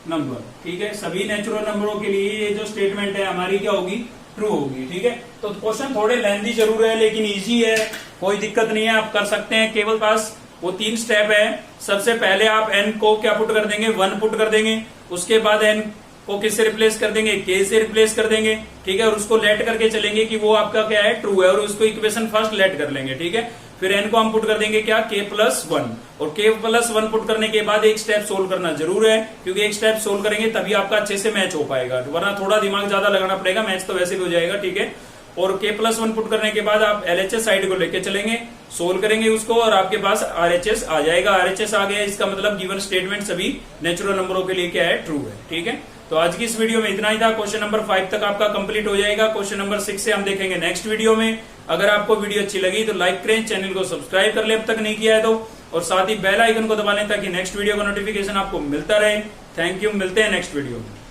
number, ठीक है। सभी नेचुरल नंबरों के लिए ये जो स्टेटमेंट है हमारी क्या होगी, ट्रू होगी, ठीक है। तो क्वेश्चन थोड़े लेंथी जरूर है, लेकिन इजी है, कोई दिक्कत नहीं है, आप कर सकते हैं। केवल पास वो 3 स्टेप है। सबसे पहले आप n को क्या पुट कर देंगे 1 पुट कर देंगे, उसके बाद n को किससे रिप्लेस कर देंगे k से रिप्लेस कर देंगे, ठीक है। और उसको लेट करके चलेंगे कि वो आपका क्या है ट्रू है, और उसको इक्वेशन फर्स्ट लेट कर लेंगे, ठीक है। फिर n को हम पुट कर देंगे क्या k+1, और k+1 पुट करने के बाद एक स्टेप सोल्व करना जरूर है, क्योंकि एक स्टेप सोल्व करेंगे तभी आपका अच्छे से मैच हो पाएगा, वरना थोड़ा दिमाग ज्यादा लगाना पड़ेगा, मैच तो वैसे भी हो जाएगा, ठीक है। और k+1 पुट करने के बाद आप एलएचएस साइड को लेके चलेंगे, सोल्व करेंगे उसको, और आपके पास आरएचएस आ जाएगा। आरएचएस आ गया, इसका मतलब गिवन स्टेटमेंट सभी नेचुरल नंबरों के लिए क्या है ट्रू है, ठीक है। तो आज की इस वीडियो में इतना ही था। क्वेश्चन नंबर 5 तक आपका कंप्लीट हो जाएगा। क्वेश्चन नंबर 6 से हम देखेंगे नेक्स्ट वीडियो में। अगर आपको वीडियो अच्छी लगी तो लाइक करें, चैनल को सब्सक्राइब कर ले अब तक नहीं किया है तो, और साथ ही बेल आइकन को दबा लें ताकि नेक्स्ट वीडियो का नोटिफिकेशन आपको मिलता रहे। थैंक यू, मिलते हैं नेक्स्ट वीडियो में।